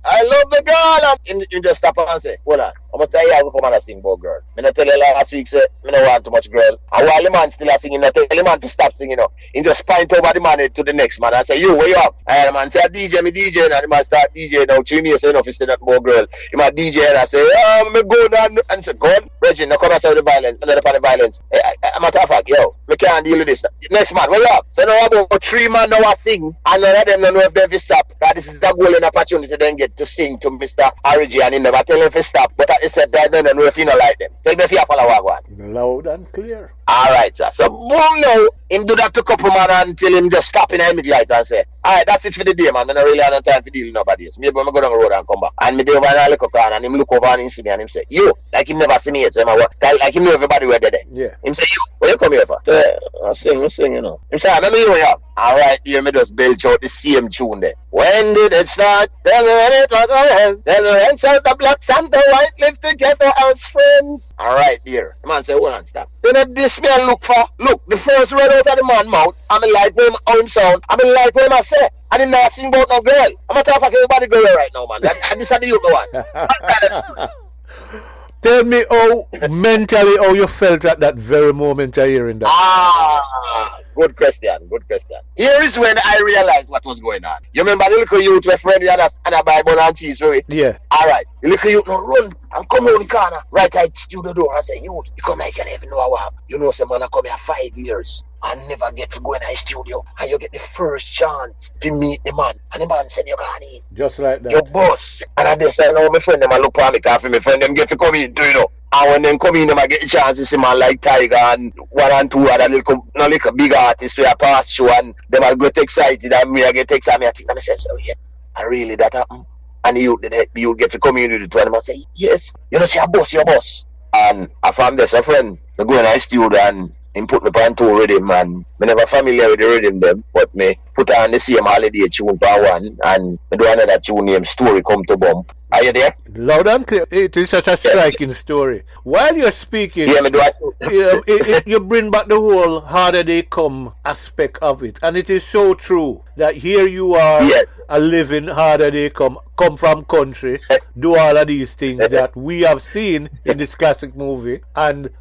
Speaker 2: I love the girl. And him just stop and say, hold on, I'm going to tell you how to come and sing about girl. I not tell you last week, say, I don't want too much girl. And while the man still singing, I tell the man to stop singing. He just point over the man to the next man and say, you, where you up? And the man say, DJ, me DJ. And the man start DJ now. 3 minutes enough, he say that more girl. He might DJ and I say, me go down. And say, go on. Reggie, now come and say the violence. And then upon the violence. Matter of fact, yo, we can't deal with this. Next man, where you up? So now about 3 man now I sing. And none of them don't know if they have to stop. That this is the golden opportunity then get to sing to Mr. Origi. And he never tell him to stop. But at the same time, they don't know if he don't like them. Tell me if you follow what one.
Speaker 1: Loud and clear.
Speaker 2: Alright, sir. So boom now, him do that to couple man until him just stop in the midlight and say, alright, that's it for the day, man. I don't really have no time to deal with nobody else. Maybe I'm go down the road and come back. And me dey over in a little car and him look over and him see me and him say, you, like him never see me yet. So like him know everybody were there.
Speaker 1: Yeah.
Speaker 2: Him say, you, where you come here for? So, I sing, you know. Him say, I remember you here. Alright, here me just belch out the same tune there. When did it start? Tell me when it was going. Then we went out the black and the white live together as friends. Alright, dear. The man say, hold on, stop. Then this me and look for. Look, the first word out of the man mouth, I'm like him how him sound. I'm like him I say. I didn't know sing about no girl. I'm not talking about everybody girl right now, man. And this is the youth one.
Speaker 1: Tell me how mentally how you felt at that very moment of hearing that.
Speaker 2: Good question. Here is when I realized what was going on. You remember the little youth were friend had a Bible and cheese, right?
Speaker 1: Yeah.
Speaker 2: Alright. The little youth now run and come around the corner. Right at the studio door and say, youth, you come like you don't even know what. You know some man I come here 5 years and never get to go in a studio. And you get the first chance to meet the man. And the man said, you can't eat.
Speaker 1: Just like that.
Speaker 2: Your boss. And I just said, no, my friend them I look for me because my friend them get to come in too, you know. And when them come in, them I get a chance to see man like Tiger and 1 and 2 other little big artists who are past show and them I get excited and me I get excited. I think I say, so yeah, I really that happen. And you get to come in with it and I say, yes, you know, say your boss. And I found this a friend, I go in a studio and him put me on 2 rhythm and I never familiar with the rhythm them, but me put on the same holiday tune for one and I do another tune named Story Come to Bump. Are you there?
Speaker 1: Loud and clear. It is such a striking story. While you're speaking,
Speaker 2: yeah, me do it.
Speaker 1: you bring back the whole harder they come aspect of it. And it is so true that here you are, a living harder they come from country, do all of these things that we have seen in this classic movie. And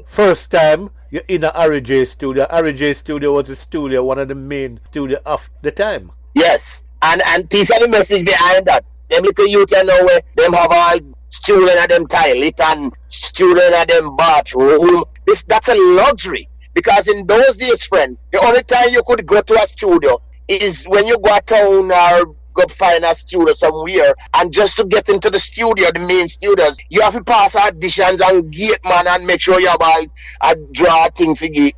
Speaker 1: first time you're in a RJ studio. RJ studio was a studio, one of the main studio of the time.
Speaker 2: Yes. And piece of the message behind that. Them little youth you know where them have all student at them toilet and student at them bathroom. That's a luxury. Because in those days, friend, the only time you could go to a studio is when you go town or go find a studio somewhere, and just to get into the studio, the main studios, you have to pass auditions and gate man and make sure you have a draw thing for gate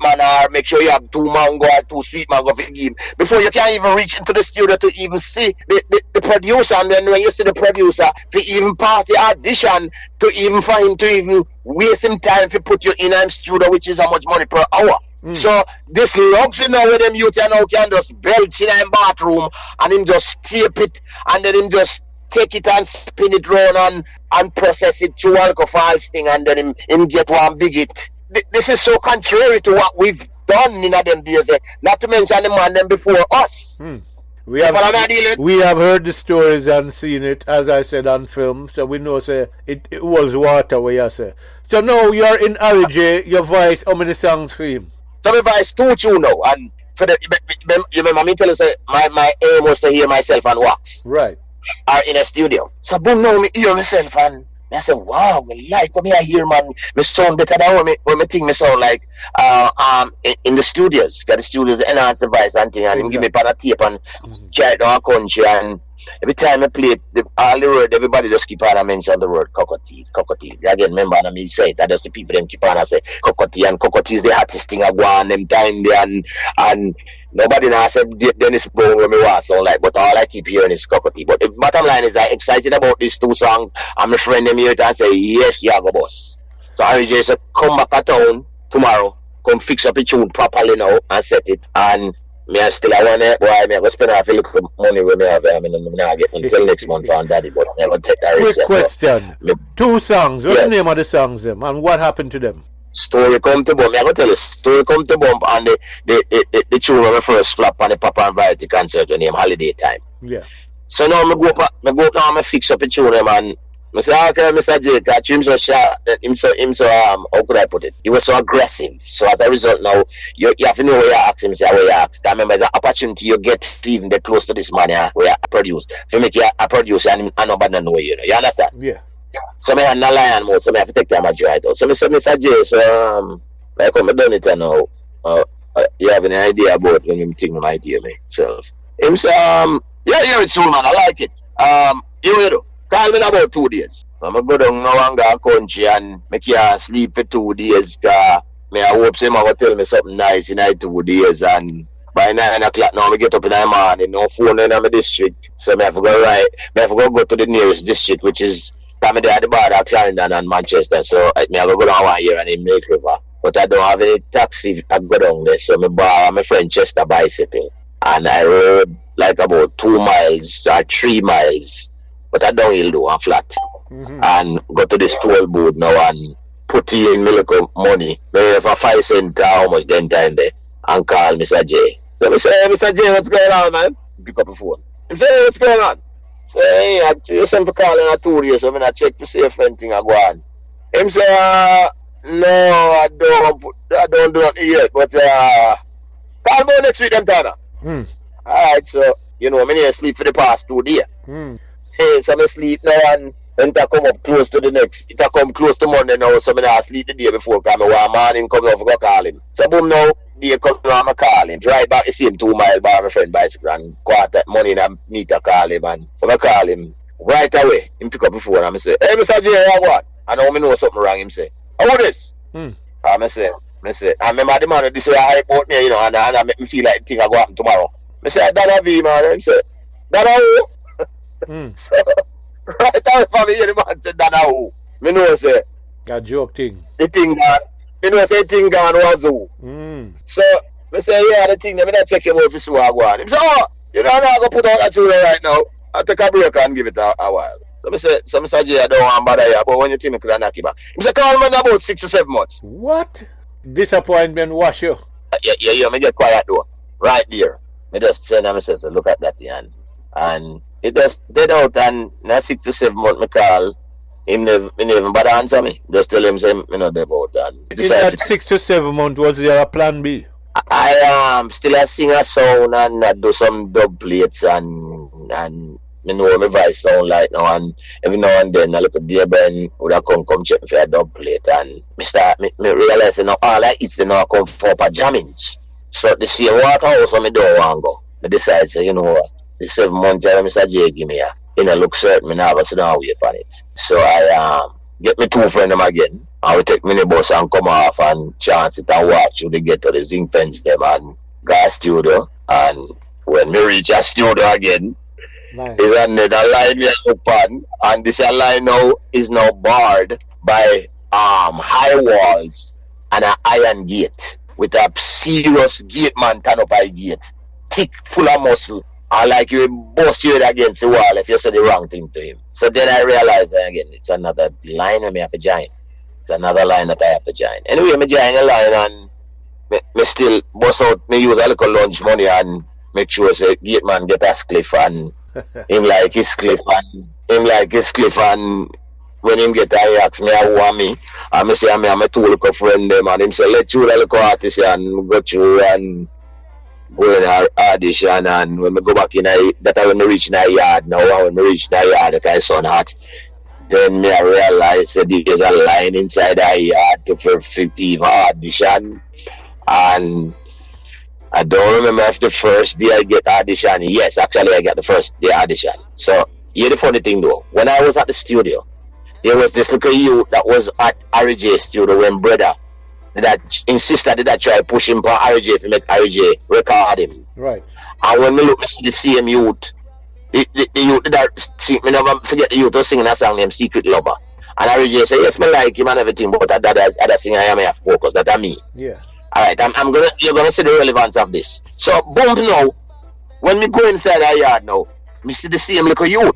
Speaker 2: man, or make sure you have 2 mango or 2 sweet mango for give before you can even reach into the studio to even see the producer. And then when you see the producer, to even pass the audition, to even for him to even waste some time to put you in a studio, which is how much money per hour. So this luxury now with them youth now can just belch in a bathroom and him just tape it and then him just take it and spin it round and process it through alcohol thing and then him get one big hit. This is so contrary to what we've done in them days. Not to mention the man them before us.
Speaker 1: We have heard the stories and seen it, as I said, on film, so we know say it was water where you say. So now you're in RJ, your voice, how many songs for him?
Speaker 2: So my voice 2 tune now, and for the you remember me tell you say my aim was to hear myself on wax.
Speaker 1: Right.
Speaker 2: Or in a studio. So boom now me hear myself and I say, wow, me like what me I hear man, me sound better than when me think me sound like in the studios. Got the studios enhance the voice and thing and him give me pen and tape and carry it down country and every time I play it, all the word, everybody just keep on and mention the word cockatoo. Again, remember, I mean, say it. That just the people them keep on and say cockatoo, and cockatoo is the hottest thing I go on them time there, and nobody now said Dennis Brown when me was sound like, but all I keep hearing is cockatoo. But the bottom line is I'm excited about these 2 songs, and my friend them here and say, yes, yeah, go boss. So I just say, come back to town tomorrow, come fix up the tune properly now and set it, and me I still I want it, boy, I go spend half a little money with me have I'm not get until next month on daddy, but I'm gonna take that risk.
Speaker 1: Quick question. So, 2 songs. What's the name of the songs them and what happened to them?
Speaker 2: Story Come to Bump. I'm gonna tell you, Story Come to Bump and the tune of the first flop on the Papa and Variety concert named Holiday Time.
Speaker 1: Yeah.
Speaker 2: So now me go up now and me fix up a tune man. I say, okay, Mr. J, catch him so sharp, how could I put it? He was so aggressive. So as a result now, you have to know where you ask him, say where you ask. I remember the opportunity you get to even get close to this man where you produce. If you make you a producer and nobody know you know. You understand?
Speaker 1: Yeah.
Speaker 2: So me have no lion mode, so me have to take time to try it out. So me say, Mr. J, so like I'm done it now. You have any idea about when you think my idea myself? Him say, yeah, it's soon man, I like it. You know. Call me in about 2 days. I'm going to go down now and go to country and make you sleep for 2 days. I hope him will tell me something nice in 2 days. And by 9 o'clock now, I get up in the morning. No phone in my district. So I have to go to the nearest district, which is at the border of Clarendon and Manchester. So I have to go down 1 year and in Milk River. But I don't have any taxi. I go down there. So I borrow my friend Chester bicycle. And I rode like about 2 miles or 3 miles. But I downhill though and flat. And go to this toll booth now and put in little money. Maybe for 5 cents how much then time there and call Mr. J. So I say, hey, Mr. J, what's going on, man? Pick up the phone. He say, hey, what's going on? Say, hey, you sent for calling a 2 days, so I'm gonna check to see if anything I go on. Him say, no, I don't do nothing yet, but call me next week then, Tana. Alright, so you know, I'm here sleep for the past 2 days. Hey, so I sleep now and it come up close to the next. It come close to Monday now, so I sleep the day before because I want morning come over to call him. So boom now, day come now, I call him. Drive back the same 2 miles by my friend bicycle and quarter money and I meet to call him and I call him right away. Him pick up the phone and I say, hey Mr. J, what? I know something wrong. Him say, how this? I say, I remember the man this way I hype out me, you know, and I make me feel like things are going to happen tomorrow. I say, Dona V, man. Him say, Dona who? So, right away from me, the man said, Dona who? Me know say,
Speaker 1: a joke thing.
Speaker 2: The thing gone. Me know say the thing gone was who. So, me say, yeah, the thing, let me not check him out if you see what I go on. Him say, oh, you know, I'm not going to put out that tune right now. I'll take a break and give it a while. So I say, Mr. J, I don't want to bother you, but when you think I could knock you back. He said, call me in about 6 or 7 months.
Speaker 1: What? Disappointment wash you?
Speaker 2: Yeah, me get quiet though. Right there. Me just send him, so look at that and it just dead out and now 6 to 7 months me call. Him never bother answer me. Just tell him, say, you know, about that.
Speaker 1: In that 6 to 7 months, was there a plan B?
Speaker 2: I still a sing a song and I do some dub plates and you know my voice sound like now and every now and then I look at dear Ben would have come check me for a dub plate and me realize you know all I eat now come for a Jamz. So the same waterhouse when me don't want to go. I decide say, you know what, the 7 months Mr. J give me you know look certain me never sit down wait on it. So I get me 2 friends them again. I will take minibus and come off and chance it and watch you they get to the zinc fence them and go studio and when me reach a studio again
Speaker 1: nice.
Speaker 2: Is another line we open and this line now is now barred by high walls and an iron gate with a serious gate man turn up a gate thick full of muscle and like you bust your head against the wall if you say the wrong thing to him. So then I realized that again it's another line I have to join. It's another line that I have to join. Anyway, I join a line and me still bust out me use a little lunch money and make sure say gate man get a cliff and him like his cliff and when him get there he ask me how want me and me say I'm a 2 little friend them and him say let you the little artist and go through and go in our audition and when we go back in that when we reach in the yard now when we reach the yard that I sun hot then me I realize that there's a line inside the yard for 50 audition and I don't remember if the first day I get audition. Yes, actually I got the first day audition. So, here's the funny thing though. When I was at the studio, there was this little youth that was at RJ studio when brother that insisted that I try to push him for RJ to make RJ record him.
Speaker 1: Right.
Speaker 2: And when me look me see the same youth, the youth that sing, me never forget the youth was singing a song named Secret Lover. And RJ say, yes, me like him and everything, but that other singer I may have focus, that's me.
Speaker 1: Yeah.
Speaker 2: Alright, you're gonna see the relevance of this. So boom now, when me go inside the yard now, me see the same little youth.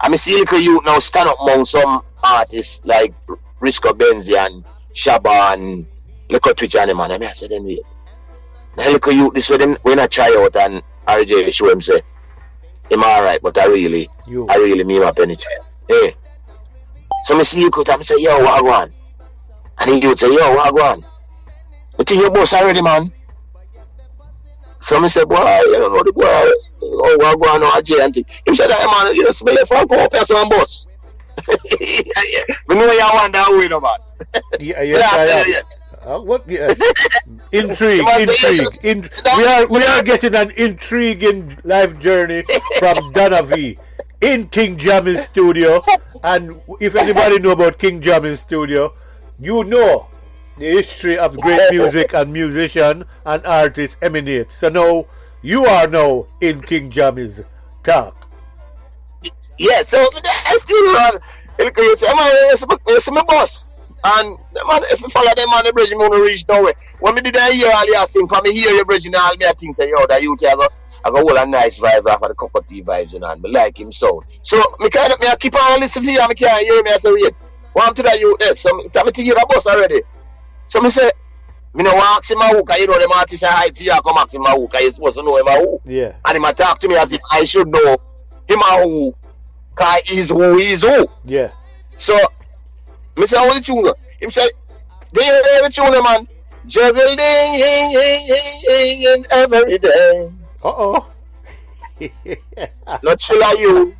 Speaker 2: And me see little youth now stand up among some artists like Risco Benzi and Shabba and little Twitch and them and I said then wait. Now little youth this way then when I try out and RJ show him say, him alright, but I really mean my penetrate. Hey. So I see you could say, yo, what one? And he would say, yo, what one? But you boss already, man. So I said, boy, you don't know the boy. Oh, what one or Jay and thing. He said, hey, man, you smell it for go up here some boss. We know you wonder how we know, man.
Speaker 1: Yeah. What? Yeah. Intrigue. We are getting an intriguing life journey from Dona V in King Jamz studio. And if anybody know about King Jamz studio, you know the history of great music and musician and artists emanate. So now you are now in King Jamz talk.
Speaker 2: Yeah. So I still run. It's my boss. And man, if you follow them on the bridge, you won't reach nowhere. When me did I hear all your thing, from me hear your bridge and all me, I think say, yo, that you I got all a nice vibe off of the Cocoa Tea vibes and all. But like him so. So me kind of I keep on listening to you and me can't hear me. I say, wait, what to that you there? So I'm to hear a bus already. So me say, me no ask him who, cause you know them artists are hype for you, come ask him who, cause you're supposed to know him who.
Speaker 1: Yeah.
Speaker 2: And him talk to me as if I should know him who, cause he's who he is who.
Speaker 1: Yeah.
Speaker 2: So me say, how the tune? Him say, do you hear the tune, man? Juggling every day.
Speaker 1: Uh-oh.
Speaker 2: Not chill at you.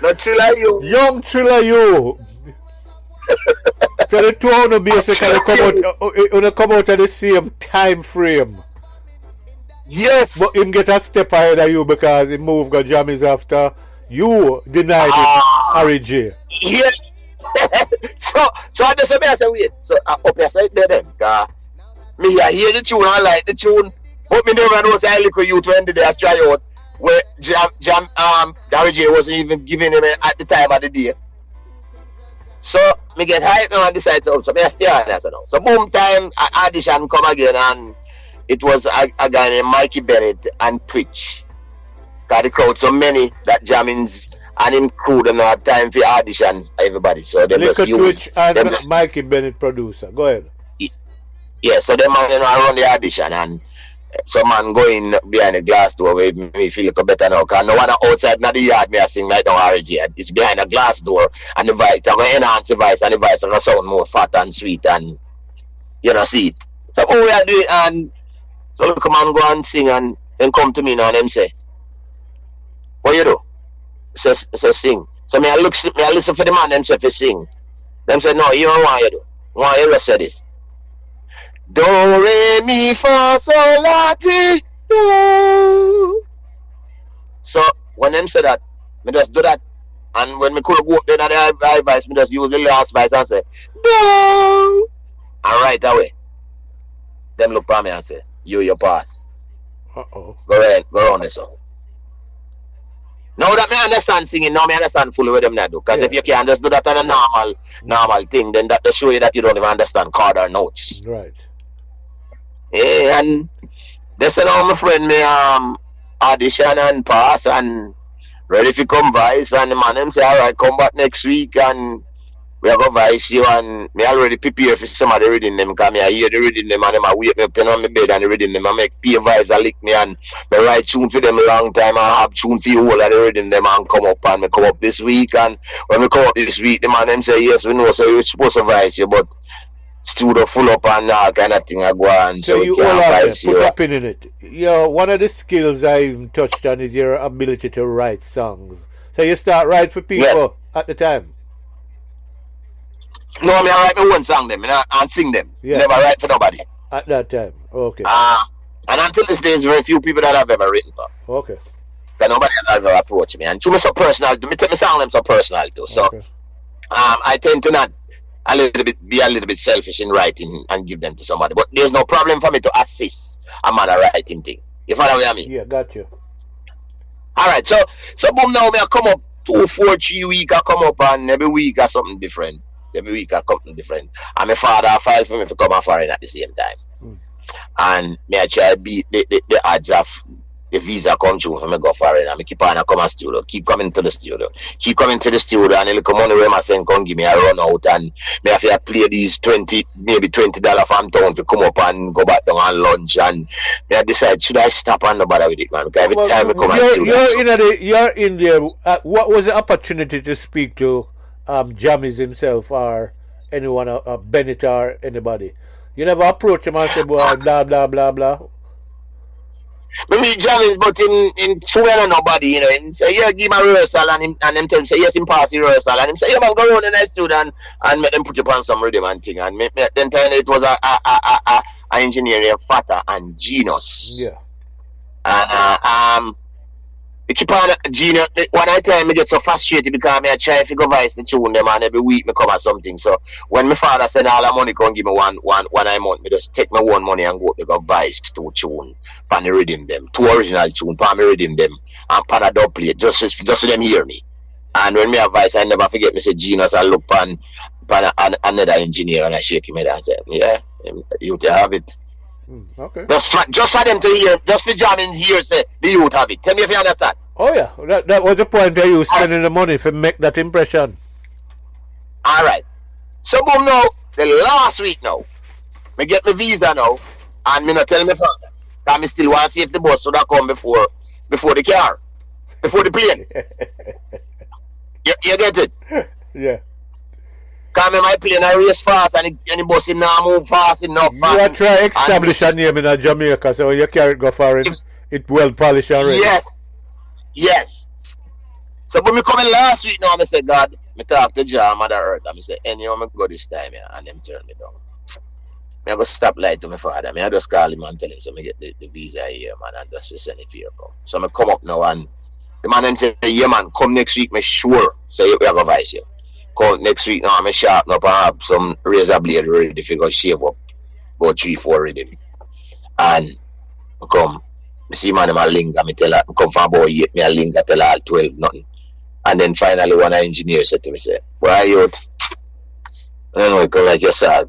Speaker 2: Not chill at you.
Speaker 1: Young Triller you. So the two of them basically come out at the same time frame.
Speaker 2: Yes.
Speaker 1: But him get a step ahead of you because he moved got Jamz after you denied him origin.
Speaker 2: Yeah. so I just say wait. So up here say there then. Me I hear the tune, I like the tune, but me never know say I look at you to end the day I try out where Origin wasn't even giving him at the time of the day. So me get hyped now and decide to so me I stay on that so now. So boom time audition come again and it was a guy named Mikey Bennett and Twitch. Got the crowd so many that Jamz and him crew don't have time for auditions everybody. So they just use
Speaker 1: Twitch and Mikey Bennett producer. Go ahead.
Speaker 2: Yeah, so them man run the audition and some man going behind the glass door where me feel like better now. Cause no one outside not the yard me I sing like the origin. It's behind a glass door and the voice I'm gonna enhance the voice and the voice gonna sound more fat and sweet and you know see it. So we are doing and so the man go and sing and then come to me now and them say, what you do? Say sing. So me I listen for the man them say for sing. Them say no, you don't want you do. Want you just say this. Do re mi fa sol la ti do. So when them say that, me just do that, and when me could go up there at the high voice, me just use the last voice and say do, and right away, them look at me and say, you pass.
Speaker 1: Uh-oh.
Speaker 2: Go on this song. Now that me understand singing, now me understand fully what them not do. Because if you can't just do that on a normal thing, then that show you that you don't even understand chord or notes.
Speaker 1: Right.
Speaker 2: Yeah, and they said, my friend, me audition and pass and ready to come vice, and the man them say, alright, come back next week and we are going to vice you, and me already prepare for some of the reading them because me I hear the reading them and them I wake me up on my bed and the reading them I make peer vibes and lick me and me write tune for them a long time and have tune for you all of the reading them and come up and me come up this week, and when we come up this week the man them say yes we know so you're supposed to vice you but studio full up and all kind of thing I go on
Speaker 1: so you all have to put a pin in it. One of the skills I've touched on is your ability to write songs. So you start write for people at the time.
Speaker 2: No, me I write my own song them and sing them.
Speaker 1: Yeah.
Speaker 2: Never write for nobody.
Speaker 1: At that time. Okay.
Speaker 2: And until this day, there's very few people that I've ever written for.
Speaker 1: Okay.
Speaker 2: Because nobody has ever approached me. And to me so personal, me take my song them so personal too. So
Speaker 1: okay.
Speaker 2: I tend to not be a little bit selfish in writing and give them to somebody. But there's no problem for me to assist a man a writing thing. You follow what I mean?
Speaker 1: Yeah, got you.
Speaker 2: Alright, so boom now me I come up 2, 4, 3 weeks I come up and every week I something different. Every week I come different. And my father filed for me to come and foreign at the same time. And me I try to beat the odds of the visa come through for me go foreign and me keep on come to studio, keep coming to the studio, and a little money where my son come give me a run out and me have to play these maybe $20 from town to come up and go back down and lunch and me I decide should I stop and no bother with it, man, because every time I come and
Speaker 1: you're in there. What was the opportunity to speak to Jamz himself or anyone, Bennett or anybody? You never approach him and say, boy, blah blah blah blah.
Speaker 2: Me meet Jamz, but in swear nobody, you know. Him say, yeah, give him a rehearsal, and him tell him say, yes, him pass the rehearsal, and him say, yeah, man, go around in the studio and make them put you on some rhythm and thing. And then tell it was a engineer named Fata and Genius.
Speaker 1: Yeah.
Speaker 2: And we keep on Genius. One time I get so frustrated because I try to go vice the tune them, and every week me come or something. So when my father send all the money, come give me one a month, me just take my one money and go to go vice to tune, pan the rhythm them, two original tune, pan me rhythm them, and pan a dub plate, just so them hear me. And when me have vice, I never forget me say Genius, I look pan another engineer and I shake him head and say, yeah, you have it.
Speaker 1: Okay.
Speaker 2: Just for them to hear, just for Jamz here say the youth have it. Tell me if you understand.
Speaker 1: Oh yeah, that was the point where you spending the money to make that impression.
Speaker 2: Alright. So boom now, the last week now, me get my visa now, and me not tell me father. Cause me still want to see if the bus would have come before the car. Before the plane. you get it?
Speaker 1: Yeah.
Speaker 2: Cause me my plane I race fast and the bus now move fast enough.
Speaker 1: You are trying to establish a name in Jamaica, so when you carry it go foreign, it well polished already. Yes. So when me coming last week now, I said, God, me talk to Jah, Mother Earth, and I say, anyhow, me go this time here, and them turn me down. Me I go stop lying to my father. Me I just call him and tell him, so me get the visa here, man, and just send it here. Come. So me come up now, and the man then say, yeah, man, come next week, me sure. So we are going to vice you. Come next week now, me sharpen up and have some razor blade ready if you go shave up about 3-4 rhythm. And I come. I see man in a linger, I tell her, I come from about 8, me a linger, tell her 12, nothing. And then finally one engineer said to me, say, why you? I don't know, you come like yourself,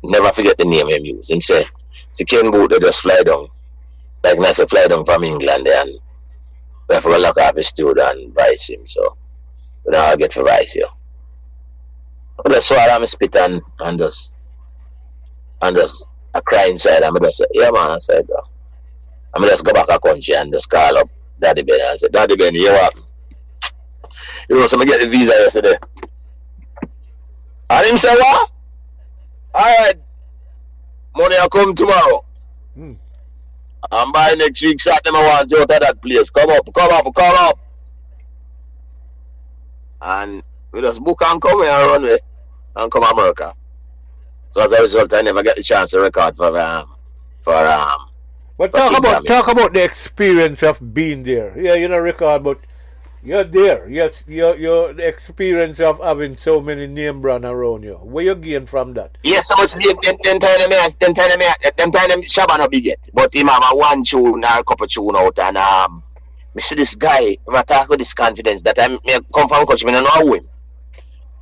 Speaker 1: never forget the name him use. Him say, the Ken boat they just fly down. Like I said, fly down from England and we have to lock up his steward and vice him, so we don't get for vice here. I just swallow him spit and just I cry inside and I just say, yeah man, I said, bro. I'm just go back a country and just call up Daddy Ben and say, Daddy Ben, you what? You know, so I get the visa yesterday. And him say, what? Alright. Money will come tomorrow. And by next week, Saturday, I want you out of that place. Come up. And we just book and come here and run away and come to America. So as a result, I never get the chance to record for But talk about the experience of being there. Yeah, you know, record, but you're there. Yes, you're the experience of having so many name brand around you. Where you gain from that?
Speaker 2: Yes, so much them time Shabba no big yet. But him have a one tune or a couple tune out and me see this guy, I talk with this confidence that I come from coach, I don't know him.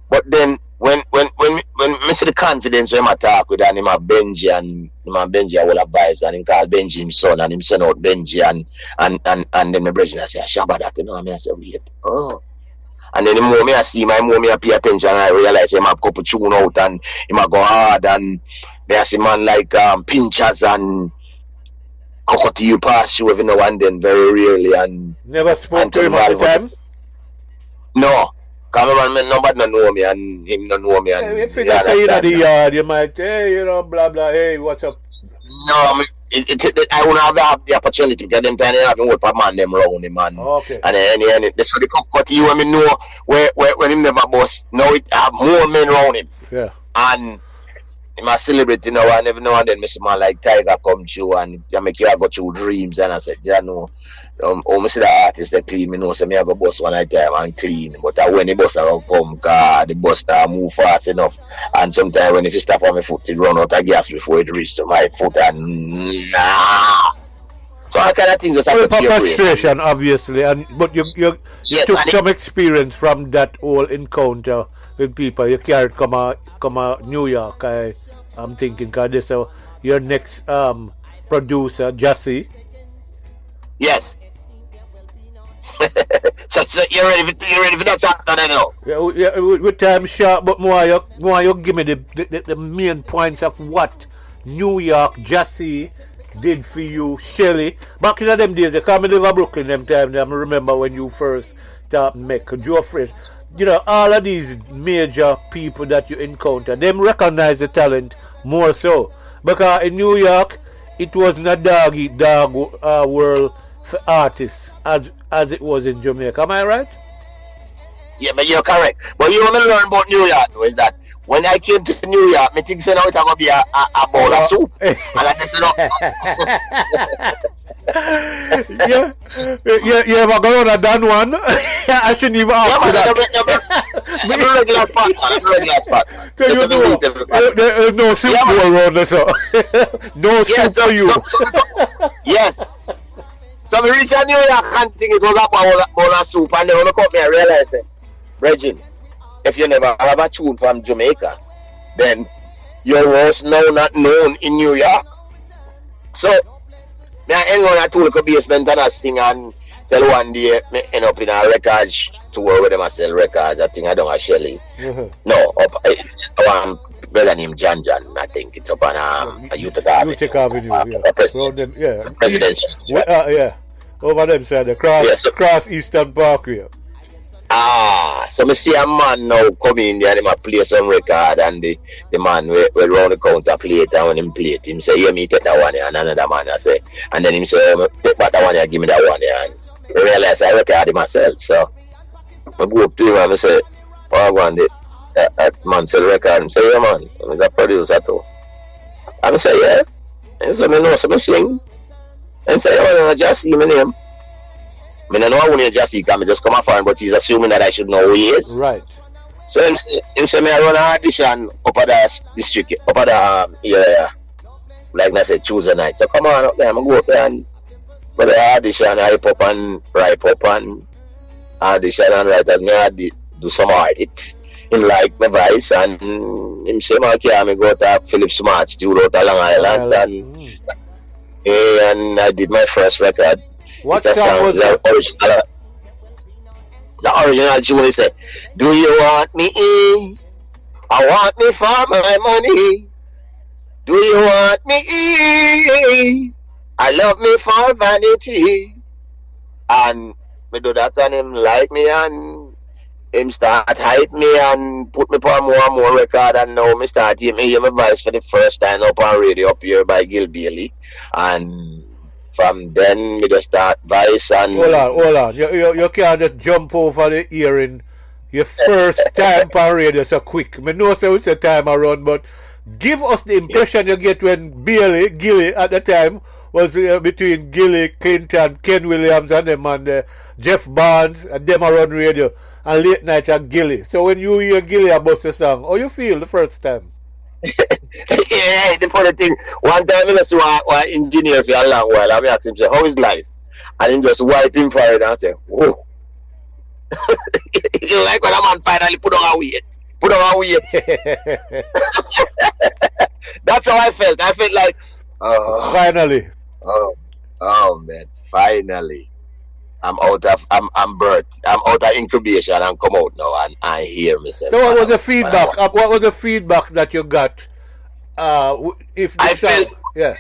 Speaker 2: But then when me see the confidence when I talk with and him a Benji and I will advise and him call Benji him son and him send out Benji and then my brother I say Shabba that, you know, I say wait. Oh. And then the more me I see my more me I pay attention and I realize him have a couple tune out and him a go hard and me I see man like Pinchers and Cockatiel pass you every now and then very rarely and
Speaker 1: never spoke to him at the time?
Speaker 2: No. Because nobody don't know me and him don't know me. And
Speaker 1: if you just say in the yard, you might, hey, you know, blah, blah, hey, what's up?
Speaker 2: No, I wouldn't have the opportunity because them time they have to work for man them around him, man.
Speaker 1: Okay.
Speaker 2: And so the Cockatiel when me know where him never boss, now it have more men around him.
Speaker 1: Yeah.
Speaker 2: And him a celebrity now and every now and then me see man like Tiger come through and you make you go through dreams and I said, you know, me see the artist that clean, me know so me I go bus one at time and clean. But when the bus will come, the bus start move fast enough and sometimes when if you stop on my foot it run out of gas before it reaches to my foot and so all kind of things just have to be
Speaker 1: frustration obviously but you
Speaker 2: yes,
Speaker 1: took some experience from that whole encounter with people. You can't come out New York. I'm thinking because this your next producer Jassy.
Speaker 2: Yes. So you're ready for that chapter then now?
Speaker 1: Yeah, with time short, but more you give me the main points of what New York Jazzy did for you, Shelly. Back in them days, you come live in Brooklyn them time. I remember when you first started make Joe Fresh. You know, all of these major people that you encounter, them recognize the talent more so. Because in New York, it wasn't a dog world for artists as it was in Jamaica. Am I right?
Speaker 2: Yeah, but you're correct. But you want to learn about New York though, is that when I came to New York, I think now it's going to be a bowl of soup. And I just
Speaker 1: yeah, we're going to done one. I shouldn't even ask for that.
Speaker 2: I'm a regular spot.
Speaker 1: So you know, there's no soup around there, so. No soup for you.
Speaker 2: Yes. So we reached New York and think it was a bowl of soup, and then when I come here, I realized that, Regine, if you never have a tune from Jamaica, then your was now not known in New York. So, now anyone at all could be a basement and I sing and tell one day me end up in a record tour where them sell records. I think I don't have Shelly. No, it's one brother named Jamz, I think it's up on a Utica
Speaker 1: Avenue. Yeah.
Speaker 2: Presidency.
Speaker 1: Yeah. Over them side, across Eastern Parkway.
Speaker 2: So I see a man now come in there and play some record, and the man will round the counter play it, and when him play it, him say, yeah, me take that one here, and another man I say, and then him say, take back that one here, give me that one here, and I realize I record it myself. So I go up to him and I say, oh, I want it. That man sell record, and say, yeah, man, I'm a producer too. And I say, yeah. And he say, I know, so I sing. And say, oh, I just see my name. I don't know how you just see, because I just come off, but he's assuming that I should know who he is.
Speaker 1: Right.
Speaker 2: So him say, I run an audition up at the district, up at the, like I said, Tuesday night. So come on up there, I'm going to go up there and for the audition, ripe up and audition and write as me I do some edits. Him like my voice, and him say, okay, I'm go to Philip Smart studio out Long Island, and I did my first record.
Speaker 1: What song was that?
Speaker 2: The original tune is say, do you want me? I want me for my money. Do you want me? I love me for vanity. And me do that and him like me and him start hype me and put me for more and more record, and now me start hear my voice for the first time up on radio up here by Gil Bailey, and from then me just start voice and
Speaker 1: hold on. You can't just jump over the hearing your first time on radio so quick. I know so it's a time around, but give us the impression you get when Gilly at the time was between Gilly, Clinton, Ken Williams and them, and Jeff Barnes and them around radio and late night at Gilly. So when you hear Gilly about the song, how you feel the first time?
Speaker 2: Yeah, the funny thing, one time I saw one engineer for a long while, I asked him, say, how is life? And he just wipe him for it and say, whoa. You like when a man finally put on a weight. That's how I felt. I felt like,
Speaker 1: finally.
Speaker 2: Oh man, finally. I'm out birth. I'm out of incubation and come out now and I hear myself.
Speaker 1: So what was the feedback? What was the feedback that you got? If
Speaker 2: I felt,
Speaker 1: yeah.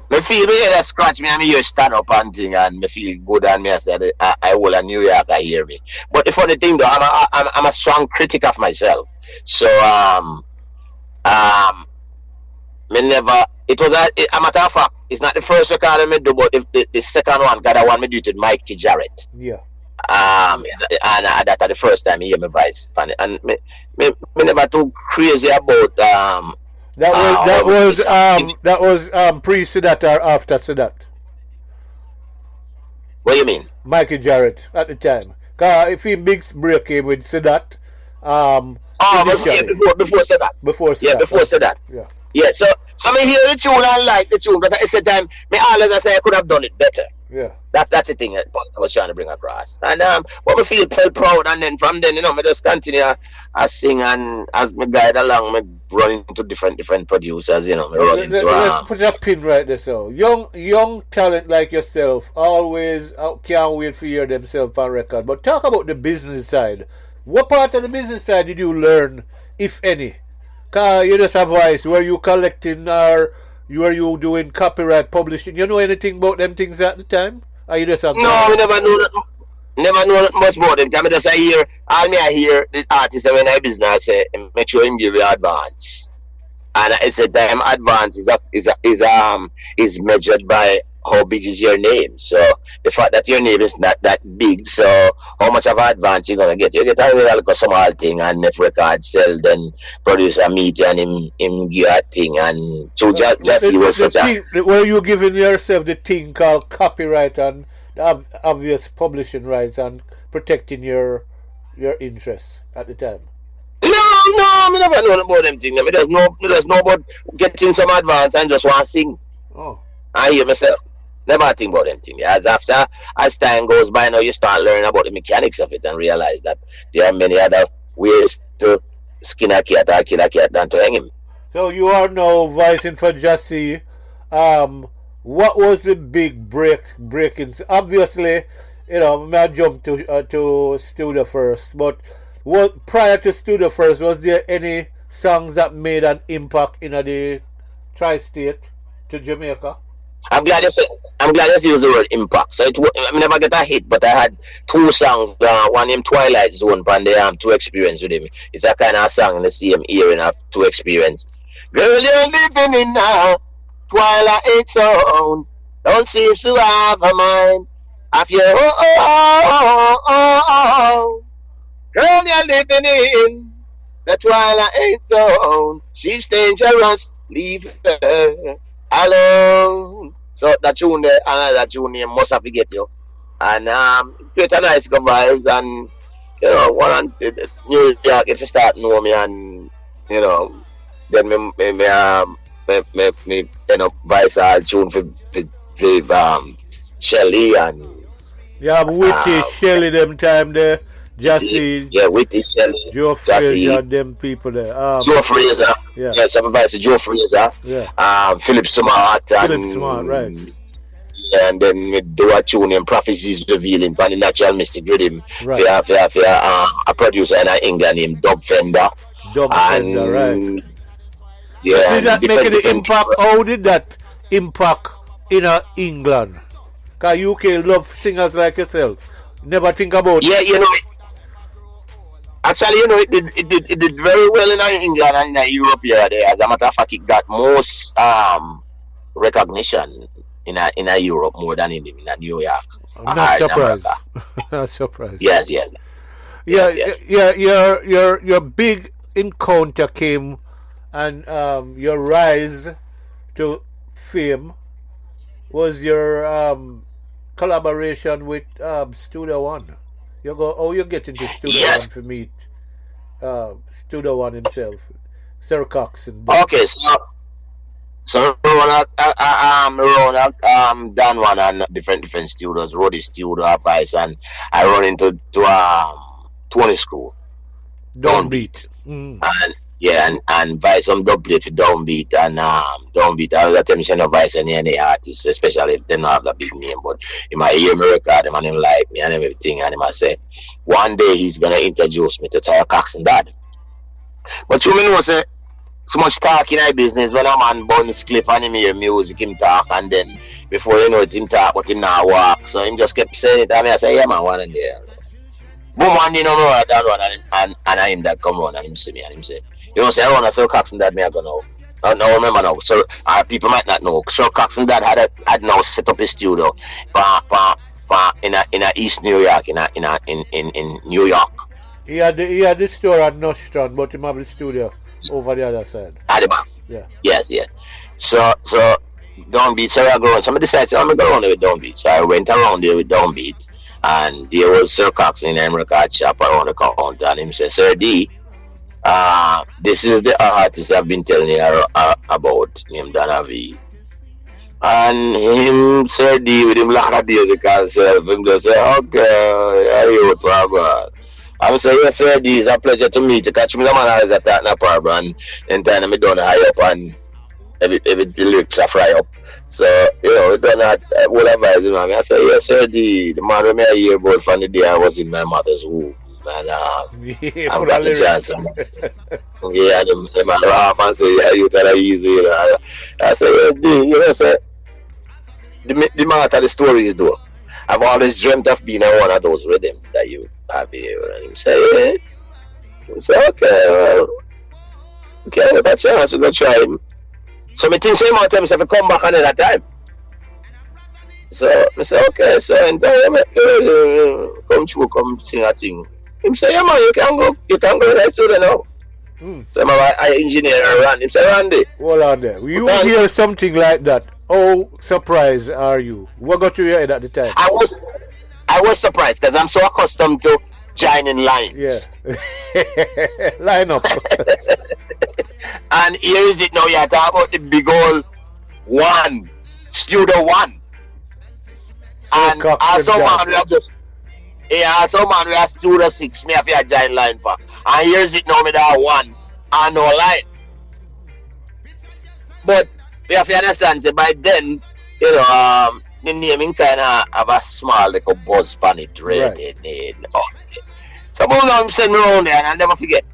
Speaker 2: Me feel me head scratch me and me hear stand up and thing, and me feel good, and me I said I will a New York I hear me. But the funny thing though, I'm a strong critic of myself. So me never. It was a matter of fact. It's not the first record I do, but the second one, got one me do it with Mikey Jarrett.
Speaker 1: Yeah.
Speaker 2: And that the first time he hear my voice, and me never too crazy about
Speaker 1: that was pre Sedat or after Sedat.
Speaker 2: What do you mean?
Speaker 1: Mikey Jarrett at the time. Cause if he big break came with Sedat,
Speaker 2: before Sedat.
Speaker 1: Before Sedat.
Speaker 2: Yeah, before Sedat.
Speaker 1: Yeah.
Speaker 2: Yeah, so me hear the tune and like the tune, but at the time, me always I say I could have done it better.
Speaker 1: Yeah.
Speaker 2: That's the thing that I was trying to bring across. And but me feel proud, and then from then, me just continue I sing, and as me guide along, me run into different producers, me run into
Speaker 1: let's put a pin right there. So young talent like yourself always can't wait for hear themselves on record. But talk about the business side. What part of the business side did you learn, if any? You just have voice. Were you collecting or were you doing copyright publishing? You know anything about them things at the time? Or you just have
Speaker 2: No, we never know much about them. I just hear the artist when I business say make sure him give you advance. And I said time advance is measured by how big is your name. So the fact that your name is not that big, so how much of advance you're gonna get? You get a little small thing, and if record sell, then producer meet and him give a thing, and so just he was such a.
Speaker 1: Were you giving yourself the thing called copyright and the obvious publishing rights and protecting your interests at the time?
Speaker 2: No, I never know about them things. I just know about getting some advance and just want to sing.
Speaker 1: Oh.
Speaker 2: I hear myself. Never think about them things. As time goes by, now you start learning about the mechanics of it and realize that there are many other ways to skin a cat or kill a cat than to hang him.
Speaker 1: So you are now voicing for Jussie. What was the big breaking? Obviously, I jumped to Studio First, but prior to Studio First, was there any songs that made an impact in the tri-state to Jamaica?
Speaker 2: I'm glad you used the word impact. So I never get a hit, but I had two songs. One named Twilight Zone, and the two experience with him. It's a kind of song in the same era of two experience. Girl, you're living in a twilight zone. Don't seem to have a mind of your own. Girl, you're living in the twilight zone. She's dangerous. Leave her alone. So that tune there, another tune name Must Have to Get You. And create a nice vibes, and one New York if you start know me, and then me vice all tune for Shelly and
Speaker 1: Witty, Shelly them time there. Jussie,
Speaker 2: Witty, Shelly,
Speaker 1: Joe Frazier, them people there.
Speaker 2: Joe Frazier, some advice to Joe Frazier, Philip Smart,
Speaker 1: right.
Speaker 2: Yeah, and then we do a tune named Prophecies Revealing for the Natural Mystic Rhythm.
Speaker 1: Right.
Speaker 2: A producer in England named Dub Fender.
Speaker 1: Right.
Speaker 2: Yeah.
Speaker 1: Did that make any impact? How did that impact in England? Because UK love singers like yourself. Never think about it.
Speaker 2: Yeah, actually, it did very well in England and in Europe here. As a matter of fact, it got most recognition in Europe more than in New York.
Speaker 1: I'm not surprised. Not surprised.
Speaker 2: Yes.
Speaker 1: Your big encounter came, and your rise to fame was your collaboration with Studio One. You get into Studio One to meet Studio One himself, Sir Cox.
Speaker 2: Okay, so around done one and different studios, Roddy Studio, Advice, and I run into Tony School.
Speaker 1: Downbeat.
Speaker 2: And Vice some dubplate for Downbeat, and Downbeat. I was attention of Vice and any artist, especially if they don't have a big name. But in my ear me record him and him like me and everything, and him I say one day he's gonna introduce me to Tyler Coxon dad. But you know say so much talk in our business when a man buns clip and him hear music, him talk, and then before you know it, him talk, but him not walk. So him just kept saying it, and I say, yeah man, one and there. Boom, and that one, and him that come on and him see me and him say, say I want Sir Coxon dad me I go know. Now remember now, so people might not know. Sir Coxon dad had now set up his studio in East New York, in New York.
Speaker 1: He had the store at Nostrand, but he have the studio over the other side.
Speaker 2: At the back.
Speaker 1: Yeah.
Speaker 2: Yes. So Downbeat, so I go on. Somebody decided I'm gonna go around there with Downbeat. So I went around there with Downbeat, and there was Sir Coxon in the record shop around the counter, and him said, Sir D, This is the artist I've been telling you about, named Dona V. And him, Sir D, with him like a day, because him just say, okay, I hear what we're going. I'm saying, yes, Sir D, it's a pleasure to meet you. Catch me the man I was at that problem, and then I'm done high up, and every lyrics are fry up. So, we done that, all advise him. I say, yes, Sir D, the man with me I hear about from the day I was in my mother's womb. And
Speaker 1: Yeah,
Speaker 2: I've
Speaker 1: for
Speaker 2: got
Speaker 1: the
Speaker 2: the chance.
Speaker 1: lyrics.
Speaker 2: Yeah, them laugh and say, yeah, you tell her easy. I say, yes, D, say, the matter of the story is though, I've always dreamt of being one of those rhythms that you have here. And him say, yeah. He say, okay, well, okay, I got a chance to go try him. So I think same amount of time, if I come back another time. So I say, okay, so and come sing a thing. Him say, yeah man, you can go right to the now. So I engineer around him say, Randy.
Speaker 1: Hold on there. You hear something like that. How surprised are you? What got you your head at the time?
Speaker 2: I was surprised because I'm so accustomed to joining lines.
Speaker 1: Yeah. Line up.
Speaker 2: And here is it now, you talk about the big old one, Studio One. And also man we have just also man we have Studio 6, me have to join line for. And here is it now, me that one and no line. But you have to understand, say by then, the naming kind of have a small like a buzz pan it, right? So I'm sending me around there, and I'll never forget.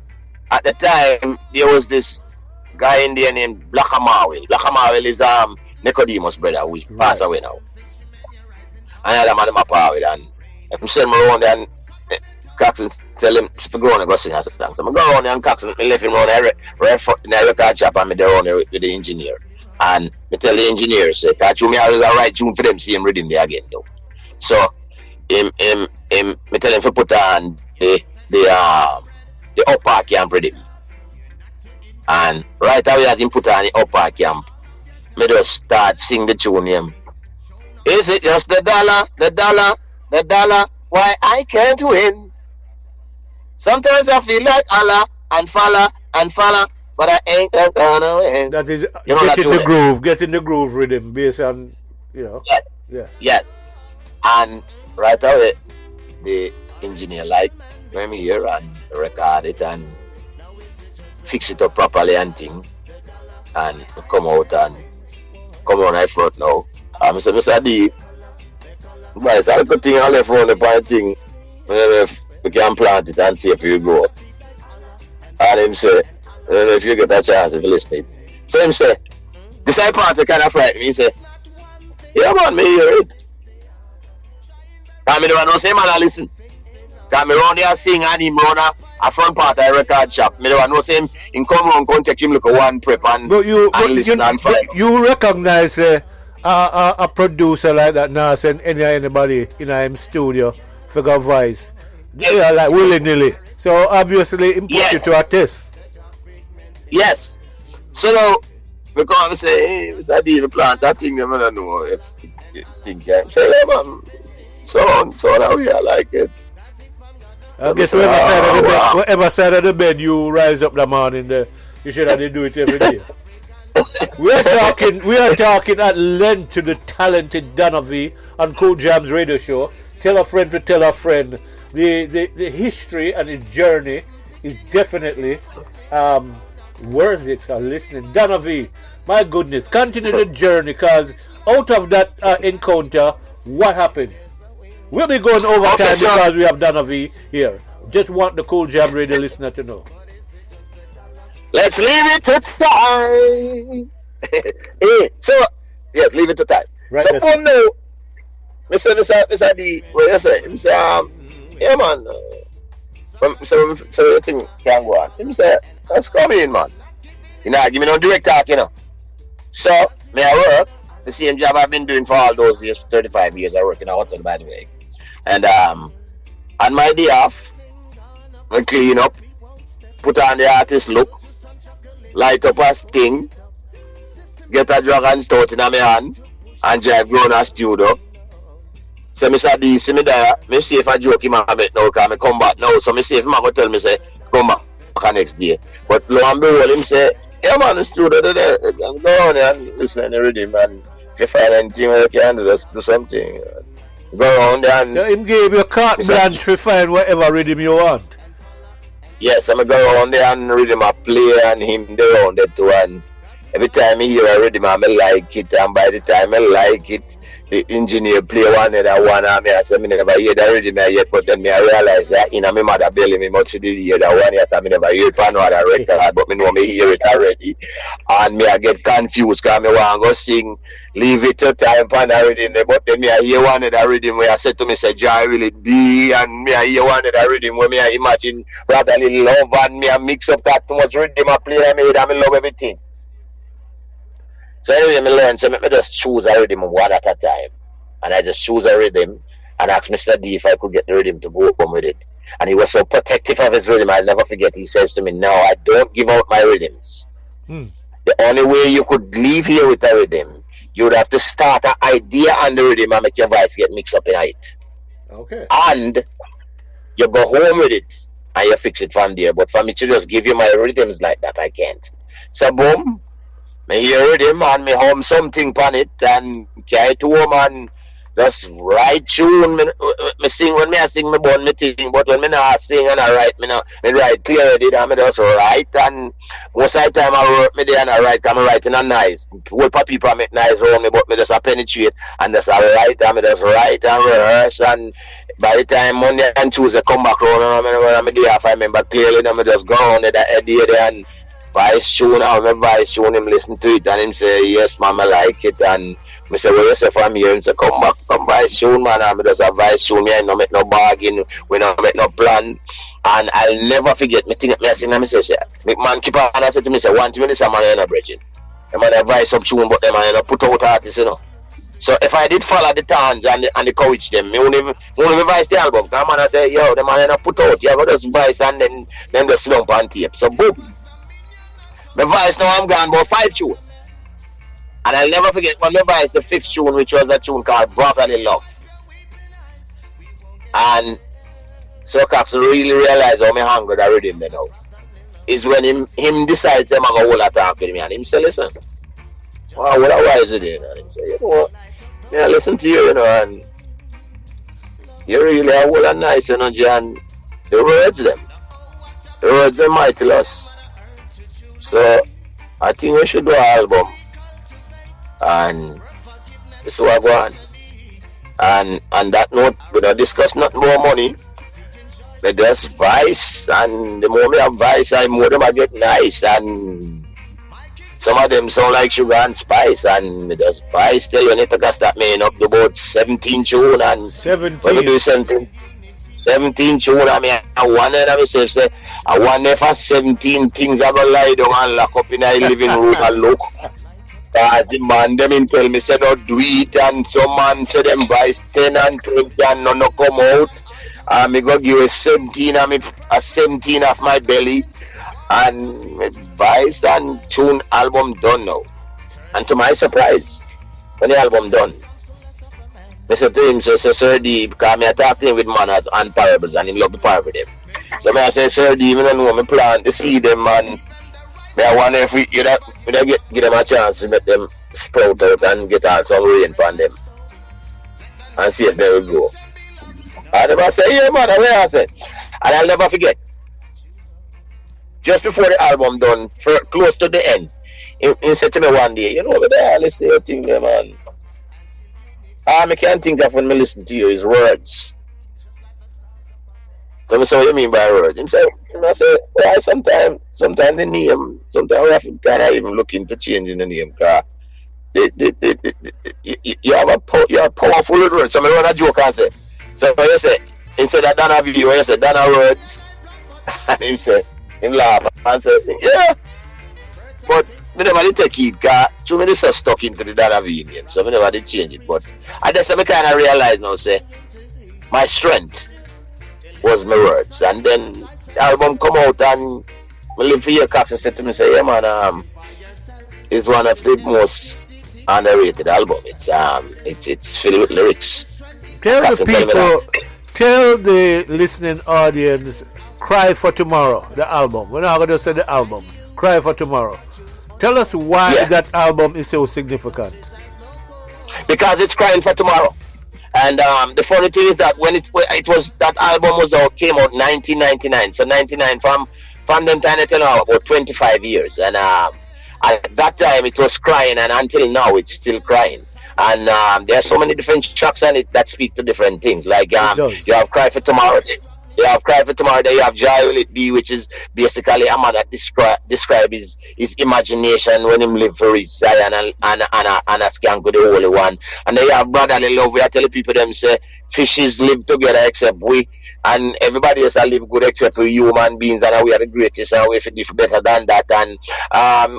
Speaker 2: At the time, there was this guy in there named Black Amawil. Black Amawil is Nicodemus' brother, who is passed away now. And I had a man in my power with, and I'm sending me around there, and Coxon tell him to go on and go sing a song. So I go around there, and Coxon left him around there, right in the record shop, and I go around there with the engineer. And I tell the engineer, say, catch you me always a right tune for them, see him reading there again though. So I tell him to put on the upper camp ready. And right away as him put on the upper camp, me just start sing the tune him. Is it just the dollar, why I can't win? Sometimes I feel like Allah and falla, but I ain't gonna win.
Speaker 1: That is get in the groove rhythm based on,
Speaker 2: Yes.
Speaker 1: Yeah.
Speaker 2: Yes. And right away, the engineer when me hear and record it and fix it up properly and thing, and come out and come on right front now. I say, Mr. D, but it's a good thing I left on the point thing. We can plant it and see if you go up. And him say, if you get a chance, if you listen it. So him say, this side part kind of frighten me. He say, yeah man, me hear it. And me don't know say man I listen. Because me round there sing and him round a front part of the record shop. Me don't know say him come round, come take him look at one prep and listen and find.
Speaker 1: You recognize a producer like that now send anybody in him studio figure voice. Yeah, like willy-nilly. So obviously him put you to a test.
Speaker 2: Yes. So now we come and say, hey, Mr. D, we plant that thing, I don't know if you think I say, yeah man, so now we like it.
Speaker 1: I guess whatever side of the bed you rise up the morning there, you should have to do it every day. we are talking at length to the talented Dona V on Cool Jamz radio show. Tell a friend to tell a friend. The history and the journey is definitely worth it for listening. Dona V, my goodness, continue the journey, because out of that encounter, what happened? We'll be going over time because we have Dona V here. Just want the Cool Jamz radio listener to know.
Speaker 2: Let's leave it to time. Yes, leave it to time.
Speaker 1: Right,
Speaker 2: so for now, Mr. D, what you say? Mr. Yeah man, so you think can go on. Him say, let's come in man. Give me no direct talk, So, may I work the same job I've been doing for all those years, 35 years. I work in a hotel, by the way. And on my day off, I clean up, put on the artist look, light up a sting, get a dragon stout in my hand, and drive go in a studio. So Mr. D see me there, me see if I joke him a bit now, because I come back now. So me see if him go tell me say, come back. I back next day. But lo and behold, him say, yeah man, the studio there, and go on and listen to the rhythm, and if you find anything you can do, just do something. Go around there and...
Speaker 1: So him gave you carte blanche to find whatever rhythm you want.
Speaker 2: Yes, I'm going to go around there and rhythm I play and him there around there too, and every time I hear a rhythm I like it, and by the time I like it, the engineer play one and I say, I never hear the rhythm yet, but then I realize that in my mother belly, I must hear that one yet, I never hear it on other record, but I know I hear it already, and I get confused because I want to go sing, leave it to time on the rhythm, but then I hear one of the rhythm where I said to me, say, Joy, will it be? And I hear one of the rhythm where I imagine brotherly love, and I mix up that too much rhythm I play, and I love everything. So anyway, I learned, so I just choose a rhythm one at a time. And I just choose a rhythm and asked Mr. D if I could get the rhythm to go home with it. And he was so protective of his rhythm, I'll never forget. He says to me, no, I don't give out my rhythms. The only way you could leave here with a rhythm, you would have to start an idea on the rhythm and make your voice get mixed up in it.
Speaker 1: Okay.
Speaker 2: And you go home with it and you fix it from there. But for me to just give you my rhythms like that, I can't. So boom. I hear rhythm and me hum something on it and carry it home and just write tune. Me sing when I sing, me bun me thing, but when me not sing and I write, me write clearly and me just write, and most of the time I work me there and I write, and I'm writing a nice. Whole people make nice around me, but me just a penetrate and just I write and me just write and rehearse, and by the time Monday and Tuesday come back around and when I'm there, if I remember clearly, and me just go on that idea there and voice tune, I remember voice tune, him listen to it and him say, yes ma'am, I like it, and I say, well you say from here, him say, come back, come voice tune man, and I just have voice tune, me I don't make no bargain, we don't make no plan, and I'll never forget, me think, me I sing and I say, me man keep on, and I said to me, say, one thing, this a man in a bridging, the man have voice up tune, but the man put out artists, you know. So if I did follow the tones and the coach them, me won't even voice the album, because man I say, yo, the man put out, you have to just voice and then just slump on tape, so boom. My voice now I'm gone about 5 tunes. And I'll never forget when my voice the 5th tune, which was a tune called Brotherly Love. And so Cox really realized how me hungry the rhythm they know. Is when him decides I'm gonna hold a talk with me and him say, listen, wow, why is it there? And him say, you know what? Yeah, listen to you, you know, and you really are well and nice, you know, John. The words them mighty lost. So I think we should do an album, and this is what I go on. And on that note, we don't discuss nothing more money. They just vice, and the more we have vice, the more them I get nice, and some of them sound like sugar and spice, and we just vice there. You need to start making up to about 17 tune, and
Speaker 1: 17.
Speaker 2: when we do 17 tune, I mean, I wonder myself say, I wonder for 17 things I go lie down and lock up in a living room and look. The man them in tell me say don't do it, and some man say them buy 10 and 20 and none come out. Me go give a 17 a 17 of my belly, and vice and tune album done now. And to my surprise, when the album done, I said to him, Sir D, because I talk to him with manners and parables, and he love to parable them. So I say, Sir D, I don't know, I plan to see them, and I wonder if we give them a chance to make them sprout out and get out some rain from them, and see if they will grow. And I say, yeah man, I say, and I'll never forget, just before the album done, close to the end, he said to me one day, you know, over there, let's say a thing there, man. I can't think of when I listen to you is words. So I say, what you mean by words? He say, I say, well, sometimes the name, sometimes I have to kind of even look into changing the name, because you have a powerful word. So I run a joke and say, so you say, instead of Dona V, you say Dona words, and him say, him laugh and say, yeah, but I never did take it, because too many so stuck into the Dona V name, so I never did change it. But I just kind of realize now, say, my strength was my words. And then the album come out, and I live for years, Cox said to me, say, yeah man, it's one of the most underrated album. It's filled with lyrics.
Speaker 1: Tell the listening audience, Cry for Tomorrow, the album. We're not going to say the album. Cry for Tomorrow. Tell us why that album is so significant.
Speaker 2: Because it's crying for tomorrow. And the funny thing is that when it was that album came out 1999. So 99 from them time until now about 25 years. And at that time it was crying, and until now it's still crying. And there are so many different tracks on it that speak to different things. Like you have Cry for Tomorrow. You have Cry for Tomorrow. Then you have Joy Will It Be, which is basically a man that describe his imagination when him live for his Zion and a skank with the Holy One. And then you have Brotherly Love, where I tell people them say fishes live together except we, and everybody else live good except for human beings, and we are the greatest, and we feel better than that. And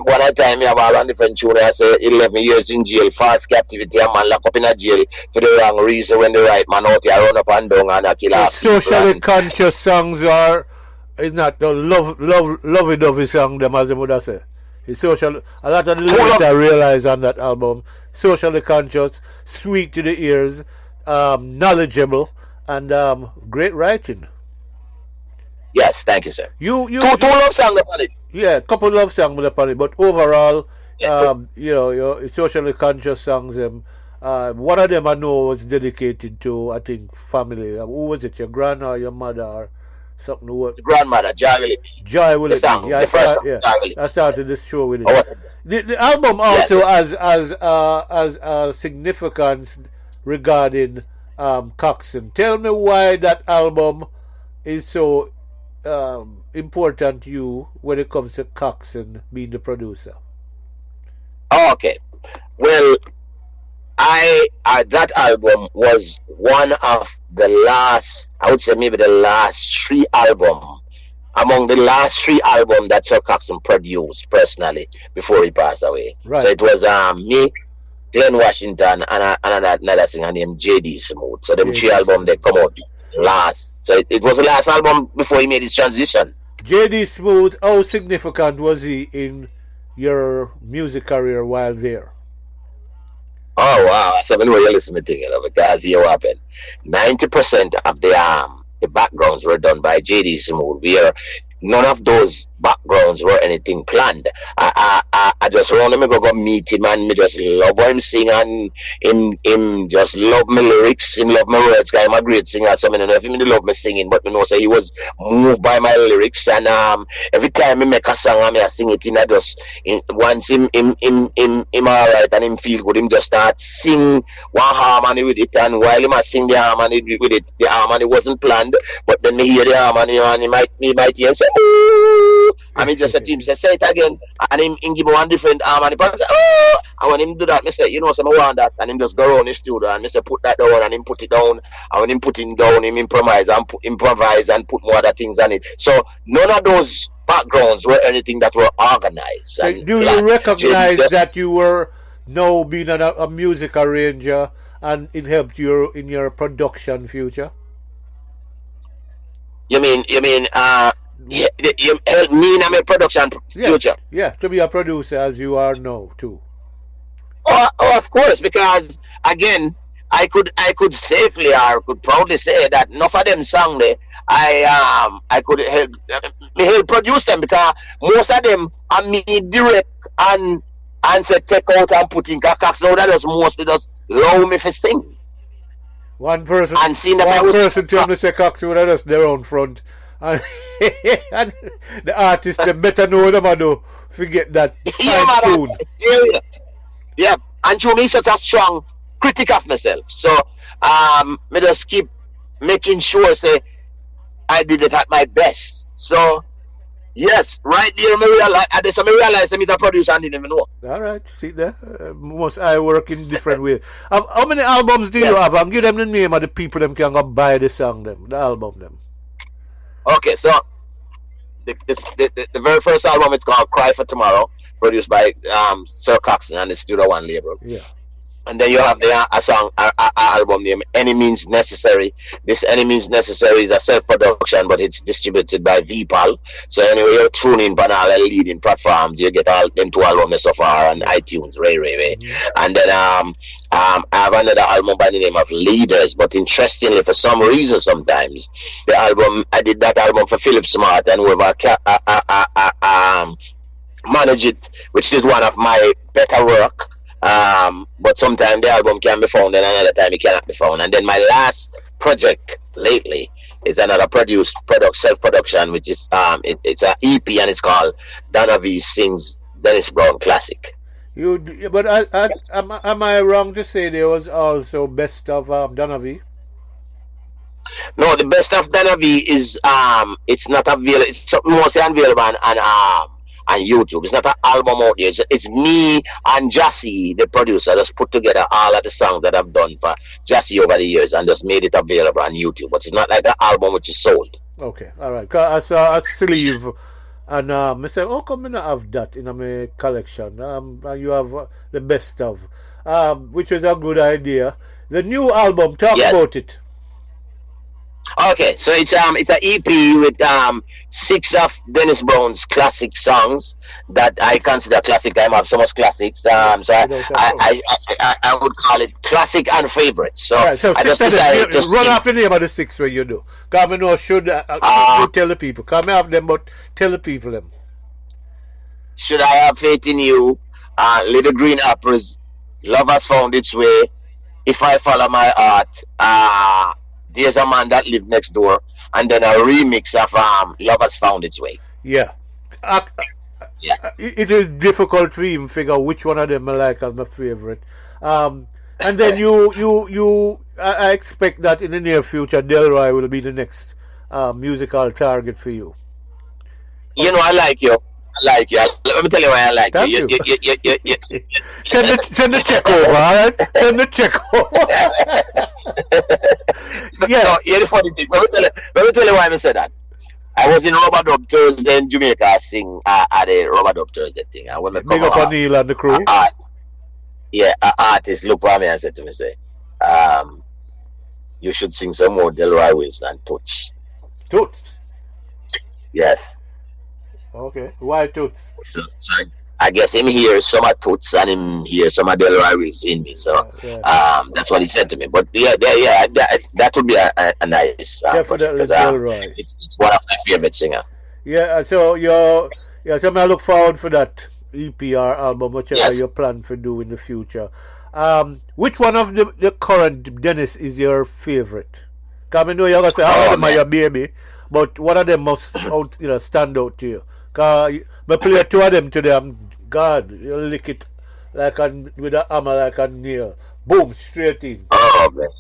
Speaker 2: one time you have a one different tune. I say 11 years in jail, false captivity, a man locked up in a jail for the wrong reason, when the right man out here run up and down and kill off people.
Speaker 1: Socially conscious songs is not the lovey-dovey song, them as they would have said. It's social. A lot of the lyrics I realize on that album, socially conscious, sweet to the ears, knowledgeable, and great writing.
Speaker 2: Yes, thank you, sir.
Speaker 1: You
Speaker 2: two love songs upon it.
Speaker 1: Yeah, couple love songs upon it, but overall, your socially conscious songs. One of them I know was dedicated to, I think, family. Who was it? Your grandma or your mother or something?
Speaker 2: The grandmother, Joy Will It Be.
Speaker 1: Joy Will It Be. Yeah, I started this show with it. The album also has significance regarding Coxsone. Tell me why that album is so important to you when it comes to Coxsone being the producer.
Speaker 2: Okay. Well, that album was one of the last, I would say maybe the last three albums, among the last three albums that Sir Coxsone produced personally before he passed away.
Speaker 1: Right.
Speaker 2: So it was me, Glenn Washington, and another singer named J.D. Smooth. So them three albums they come out last. So it was the last album before he made his transition.
Speaker 1: J.D. Smooth, how significant was he in your music career while there?
Speaker 2: Oh wow! So when you're listening to it, because here what happened, 90% of the backgrounds were done by J.D. Smooth, where none of those backgrounds were anything planned. I just want him go meet him, and me just love him sing, and him just love my lyrics, him love my words, because I'm a great singer. So I don't know if he love me singing, but me know so he was moved by my lyrics. And every time he make a song and I sing it, I just once him alright and him feel good, him just start sing one harmony with it, and while him a sing the harmony with it, the harmony wasn't planned, but then me hear the harmony and he might hear and say, ooh, and me just say to him, say it again, and him give me one different harmony, but I say, oh, and when him do that, me say, you know, so I want that, and him just go around the studio and me say, put that down, and him put it down, and when him put it down, him improvise and put more other things on it. So none of those backgrounds were anything that were organized. And
Speaker 1: do you recognize that you were now being a music arranger, and it helped you in your production future? You mean you help me in my production future? Yeah, to be a producer as you are now too.
Speaker 2: Oh, of course, because again, I could safely or could proudly say that enough of them songs there, I could help produce them, because most of them are me direct and say take out and put in Coxsone. So that just mostly just allow me to sing.
Speaker 1: One person tell me say Coxsone are just their own front, and the artist they better know them and do forget that tune.
Speaker 2: Yeah, and to me such a strong critic of myself. So me just keep making sure say I did it at my best. So yes, right there me realize I'm a producer and didn't even know.
Speaker 1: Alright, see there. Most I work in different ways. How many albums do you have? Give them the name of the people them can go buy the song them, the album them.
Speaker 2: Okay, so the very first album, it's called Cry for Tomorrow, produced by Sir Coxsone and the Studio One label.
Speaker 1: Yeah.
Speaker 2: And then you have a song, album named Any Means Necessary. This Any Means Necessary is a self-production, but it's distributed by VPAL. So anyway, you're tuning in on all the leading platforms. You get all them two albums so far on iTunes, Ray. And then I have another album by the name of Leaders, but interestingly, for some reason, sometimes I did that album for Philip Smart and whoever manage it, which is one of my better work. But sometimes the album can be found and another time it cannot be found. And then my last project lately is another self-production, which is it's an EP and it's called Dona V Sings Dennis Brown Classic.
Speaker 1: But am I wrong to say there was also best of Dona V?
Speaker 2: No, the best of Dona V is it's not available. It's mostly available on YouTube. It's not an album out there. It's me and Jassy, the producer, just put together all of the songs that I've done for Jassy over the years and just made it available on YouTube. But it's not like an album which is sold.
Speaker 1: Okay, all right. 'Cause I saw a sleeve, and I said, "Oh, come in, I have that in my collection." And you have the best of, which is a good idea. The new album, talk about it.
Speaker 2: Okay, so it's an EP with 6 of Dennis Brown's classic songs that I consider classic. I have so much classics. So I would call it classic and favorite. So,
Speaker 1: right, so
Speaker 2: I just decided to
Speaker 1: run off the name of the 6 when you do. Come and know should you tell the people. Come have them, but tell the people them.
Speaker 2: Should I Have Faith in You? Little Green Apples, Love Has Found Its Way, If I Follow My Heart. There's a Man That Lived Next Door, and then a remix of Love Has Found Its Way.
Speaker 1: Yeah. It is difficult to even figure which one of them I like as my favorite. And then I expect that in the near future, Delroy will be the next musical target for you.
Speaker 2: You know, I like you. Let me tell you why I like
Speaker 1: Thank
Speaker 2: you.
Speaker 1: Send the check over, alright? Send the check over.
Speaker 2: Yeah. No, here's the funny thing. Let me tell you why I said that. I was in Rubber Dub Thursday in Jamaica sing at a Rubber Dub Thursday thing. And when
Speaker 1: Big up on Neil and the crew.
Speaker 2: An artist looked at me and said to me, say, you should sing some more Delroy Wilson and Toots.
Speaker 1: Toots?
Speaker 2: Yes.
Speaker 1: Okay. Why Toots?
Speaker 2: So I guess him hear some of Toots and him hear some of Delroy Wilson in me. So that's what he said to me. But that would be a nice
Speaker 1: definitely Delroy.
Speaker 2: It's one of my favorite singer.
Speaker 1: Yeah, so so I look forward for that EPR album, whichever you plan for do in the future. Which one of the current Dennis is your favorite? Because I know you're going to say all of them are your baby, but what of them most stand out to you? Because I play 2 of them today, God, you lick it like with a hammer like a nail. Boom, straight in.
Speaker 2: Oh, man.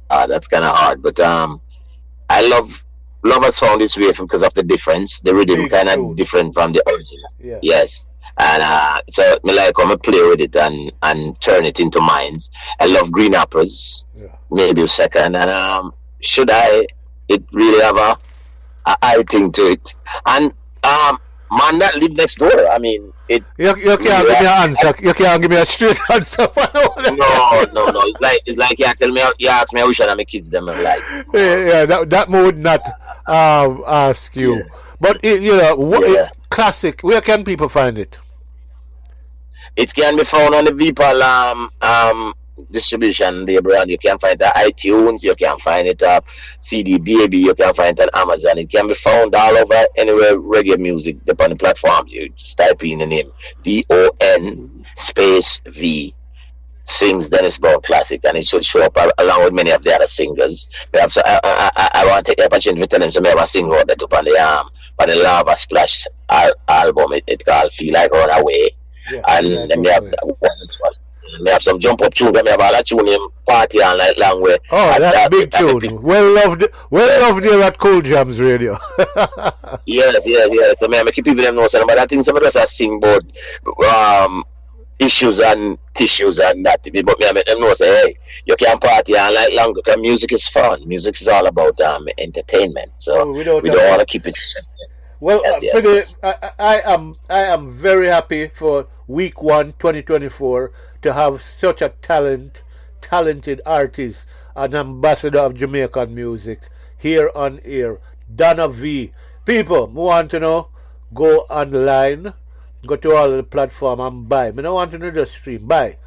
Speaker 2: That's kind of hard, but I love Has Found Its Way because of the difference. The rhythm kind of different from the original.
Speaker 1: Yeah.
Speaker 2: Yes. And so me like when I play with it and turn it into minds. I love Green Apples. Yeah. Maybe second. And should I? It really have a eye thing to it. And Man That Lived Next Door. I mean, it.
Speaker 1: You can't give me an answer. You can't give me a straight answer.
Speaker 2: No. It's like you ask me which one of my kids them are like.
Speaker 1: Yeah, that would not ask you. Yeah. But classic. Where can people find it?
Speaker 2: It can be found on the Vpal distribution label. You can find it at iTunes, you can find it at CD Baby, you can find it on Amazon. It can be found all over anywhere reggae music upon the platforms. You just type in the name DON space V Sings Dennis Brown Classic, and it should show up along with many of the other singers. Perhaps I want to take the opportunity to tell them some ever single that up on the Lava Splash album. It called Feel Like Run Away. Yeah, and then we have some jump up tune. We have all that tune in Party All Night Long way.
Speaker 1: Oh, that's big tune. Well loved there at Cool Jamz Radio.
Speaker 2: yes. So I keep people them know something, but I think some of us are sing about issues and tissues and that. But me I make them know say, hey, you can party all night long because music is fun. Music is all about entertainment. So we don't want to keep it simple.
Speaker 1: Well, I am very happy for week 1, 2024 to have such a talented artist and ambassador of Jamaican music here on air, Dona V. People who want to know, go online, go to all the platform and buy. I don't want to know just stream, buy.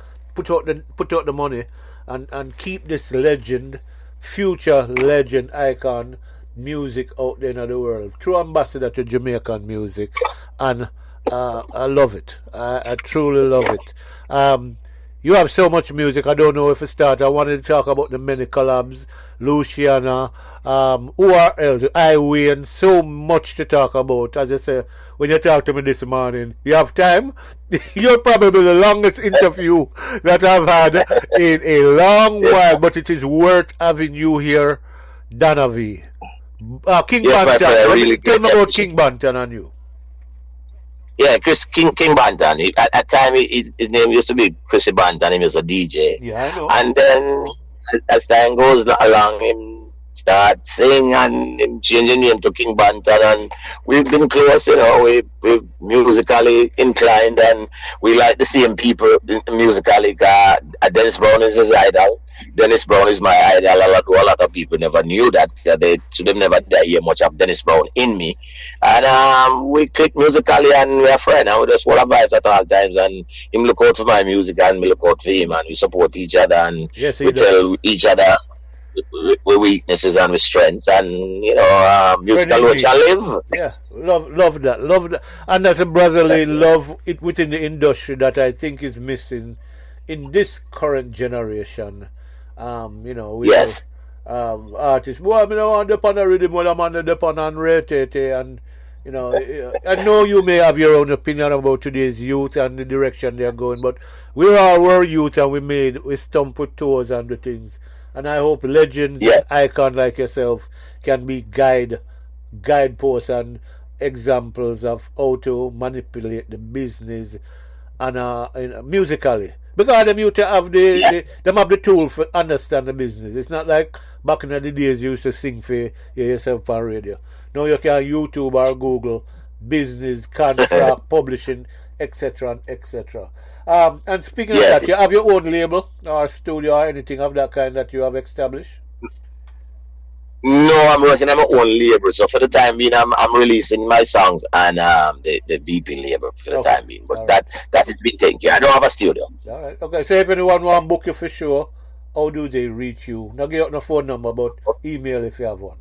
Speaker 1: put out the money and keep this legend, future legend icon music out there in the world. True ambassador to Jamaican music, and I love it. I truly love it. You have so much music. I don't know if to start. I wanted to talk about the many collabs, Luciana, URL, Iway, so much to talk about. As I say, when you talk to me this morning, you have time. You're probably the longest interview that I've had in a long while, but it is worth having you here, Dona V. King
Speaker 2: Yes,
Speaker 1: Bantan.
Speaker 2: really
Speaker 1: Tell me about King Bantan and you.
Speaker 2: Yeah, King Bantan. At time his name used to be Chrissy Bantan. He was a DJ.
Speaker 1: Yeah, I know.
Speaker 2: And then as time goes along, him start sing and him change his name to King Bantan, and we've been close. We're musically inclined, and we like the same people musically. Dennis Brown is his idol. Dennis Brown is my idol. A lot of people never knew that. They should have never hear much of Dennis Brown in me. And we click musically, and we're friends. And we just want to vibes at all times. And him look out for my music, and me look out for him, and we support each other, and
Speaker 1: Yes,
Speaker 2: we tell each other with weaknesses and with strengths, and musical which I live.
Speaker 1: Yeah, love that, and that's a brotherly love within the industry that I think is missing in this current generation. We
Speaker 2: Yes.
Speaker 1: have artists. Well, I mean, I want to on a rhythm, well, I'm on the depon and rate, and I know you may have your own opinion about today's youth and the direction they're going, but we all were youth, and we stump with toes and the things. And I hope legends
Speaker 2: Yeah.
Speaker 1: and icons like yourself can be guideposts and examples of how to manipulate the business and musically. Because them you to have them have the tool for understand the business. It's not like back in the days you used to sing for yourself on radio. Now you can YouTube or Google business, contract, publishing, etc. and etc. And speaking of
Speaker 2: Yes.
Speaker 1: that, you have your own label or studio or anything of that kind that you have established?
Speaker 2: No, I'm working on my own label. So for the time being, I'm releasing my songs on the BP label for the
Speaker 1: Okay.
Speaker 2: time being. But
Speaker 1: All
Speaker 2: that has been taken care. I don't have a studio.
Speaker 1: All right. Okay. So if anyone want to book you for sure, how do they reach you? Now give out no phone number, but email if you have one.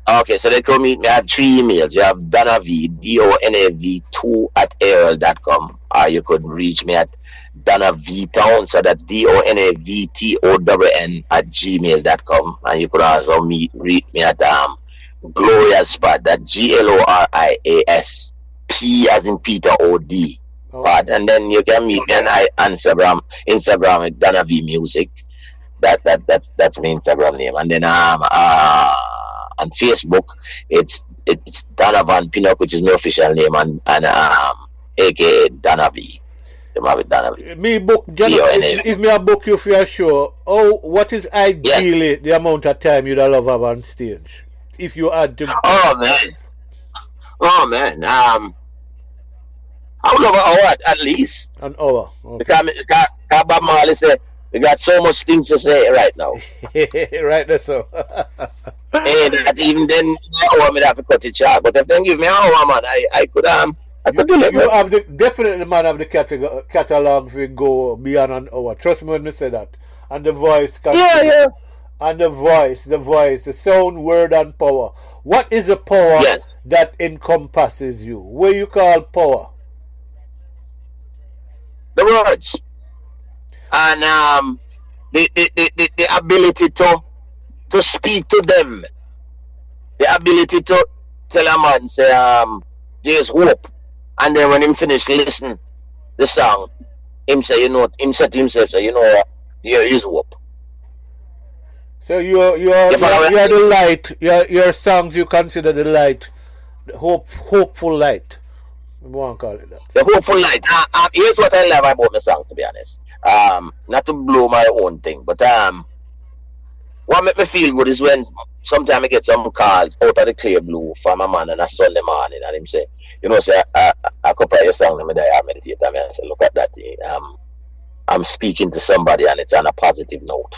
Speaker 2: Okay, so they can meet me. I have 3 emails. You have Dona V, DONAV2 at AOL.com, or you could reach me at Dona V Town, so that's DONAVTOWN at gmail.com, and you could also reach me at Gloria's Spot, that GLORIAS P as in Peter OD.
Speaker 1: Okay.
Speaker 2: And then you can meet me on Instagram with Dona V Music. That's my Instagram name, and then on Facebook, it's Donovan Pinnock, which is my official name, and aka Dona V. Dona V.
Speaker 1: Me book if me a book you for your show, what is ideally the amount of time you'd love have on stage? If you had to
Speaker 2: Oh man. I would love an hour at least.
Speaker 1: An hour. Okay.
Speaker 2: Because Bob Marley said we got so much things to say right now.
Speaker 1: Right there, so.
Speaker 2: And even then, an hour me have to cut it short. But if they give me an hour, man, I could deliver.
Speaker 1: You have definitely man have the catalog for go beyond an hour. Trust me when I say that. And the voice
Speaker 2: Yeah.
Speaker 1: And the voice, the sound, word and power. What is the power that encompasses you? What you call power?
Speaker 2: The words. And the ability to speak to them. The ability to tell a man, say, there's hope. And then when him finish listening the song, him say, him say to himself, say, what, there is hope.
Speaker 1: So you're the light. Your songs you consider the light, the hopeful light. We won't call it that.
Speaker 2: The hopeful light. Here's what I love about my songs, to be honest. Not to blow my own thing, but what make me feel good is when sometimes I get some calls out of the clear blue from a man on a Sunday morning, and him say, say, I compare your song, and I meditate, and I say, look at that. I'm speaking to somebody, and it's on a positive note.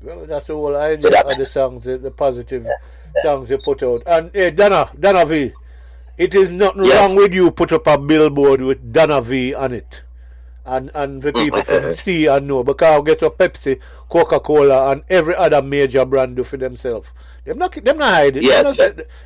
Speaker 1: Well, that's the whole idea of the songs, the positive songs you put out. And hey, Dona V, it is nothing wrong with you put up a billboard with Dona V on it. and the people from see and know, because guess what Pepsi, Coca-Cola and every other major brand do for themselves. Them not hide it.
Speaker 2: Yes.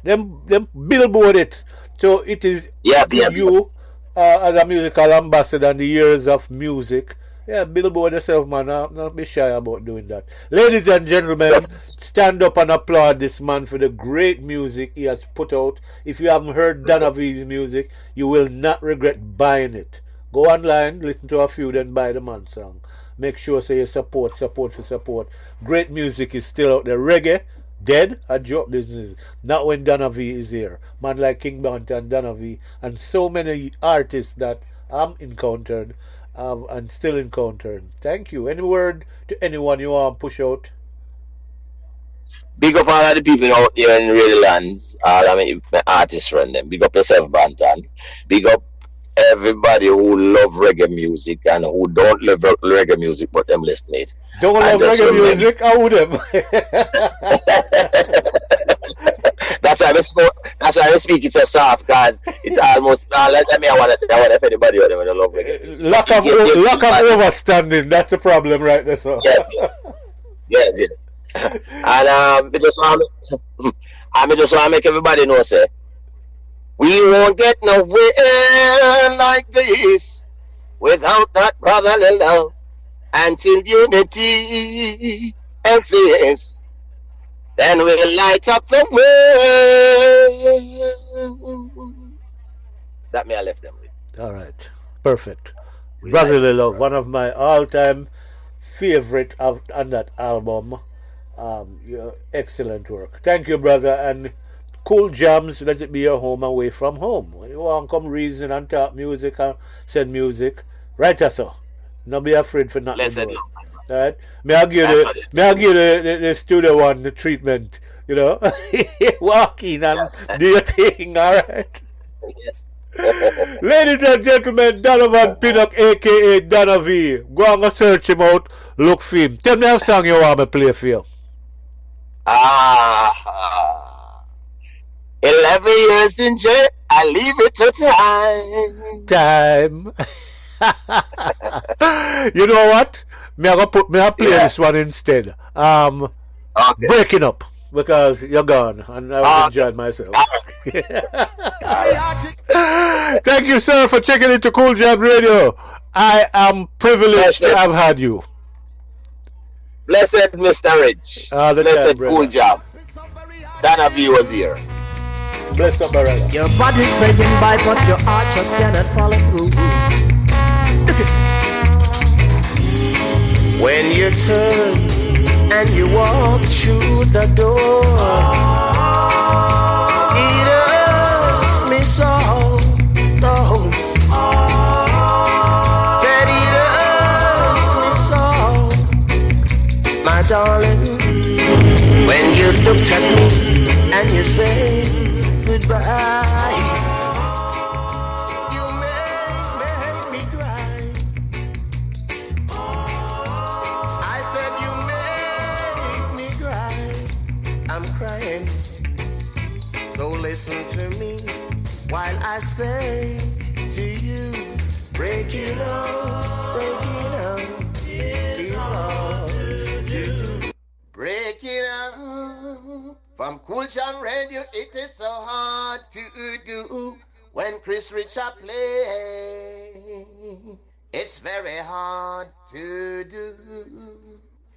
Speaker 1: Them billboard it. So it is you as a musical ambassador and the years of music. Yeah, billboard yourself, man. Not be shy about doing that. Ladies and gentlemen, stand up and applaud this man for the great music he has put out. If you haven't heard Dona V's music, you will not regret buying it. Go online, listen to a few, then buy the man song. Make sure say you support. Great music is still out there. Reggae, dead, a joke business. Not when Dona V is here. Man like King Bounty and Dona V and so many artists that I'm encountered and still encountering. Thank you. Any word to anyone you want to push out?
Speaker 2: Big up all of the people out there in real lands. All of my artists friend them. Big up yourself, Bantan. Big up everybody who love reggae music and who don't love reggae music but them listen it.
Speaker 1: Don't love reggae music? How would them?
Speaker 2: That's why I speak it so soft, because it's almost I want to say everybody out there when they love reggae.
Speaker 1: Lack of overstanding, that's the problem right there, so.
Speaker 2: Yes. And I just want to make everybody know, say, we won't get nowhere like this without that brotherly love. Until unity exists, then we'll light up the world. That me I left them with.
Speaker 1: All right. Perfect. Brotherly Love, one of my all-time favorite on that album. Excellent work. Thank you, brother. And cool Jamz, let it be your home away from home. When you want to come reason and talk music and send music, right or so. Don't be afraid for nothing. Alright? May I give the studio one the treatment, you know? Walk in and do your thing, alright? Ladies and gentlemen, Donovan Pinnock, aka Dona V. Go and search him out, look for him. Tell me a song you want me to play for you.
Speaker 2: 11 years in jail, I leave it to time.
Speaker 1: You know what? May I play this one instead.
Speaker 2: Okay.
Speaker 1: Breaking Up, because you're gone and I enjoyed myself. Thank you, sir, for checking into Cool Jam Radio. I am privileged to have had you.
Speaker 2: Blessed Mr. Rich. Blessed Cool Jam. Dona V was here.
Speaker 1: Bless up, brother.
Speaker 4: Your body's saying bye, but your heart just cannot follow through. When you turn and you walk through the door, it hurts me so. Said it hurts me so, my darling. When you look at me and you say goodbye, you make me cry. I said you make me cry. I'm crying. So listen to me while I say to you, break it up is hard to do. Break it up. From Cool Jam Radio, it is so hard to do. When Chris Richard play, it's very hard to do.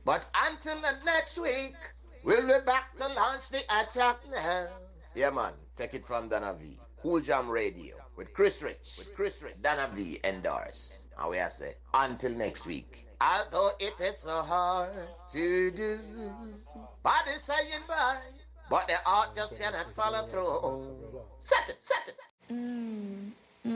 Speaker 4: But until the next week, we'll be back to launch the attack now. Yeah, man, take it from Dona V. Cool Jam Radio with Chris Rich. Dona V endorse. And we are say, until next week. Although it is so hard to do, body saying bye, but the heart just cannot follow through. Set it.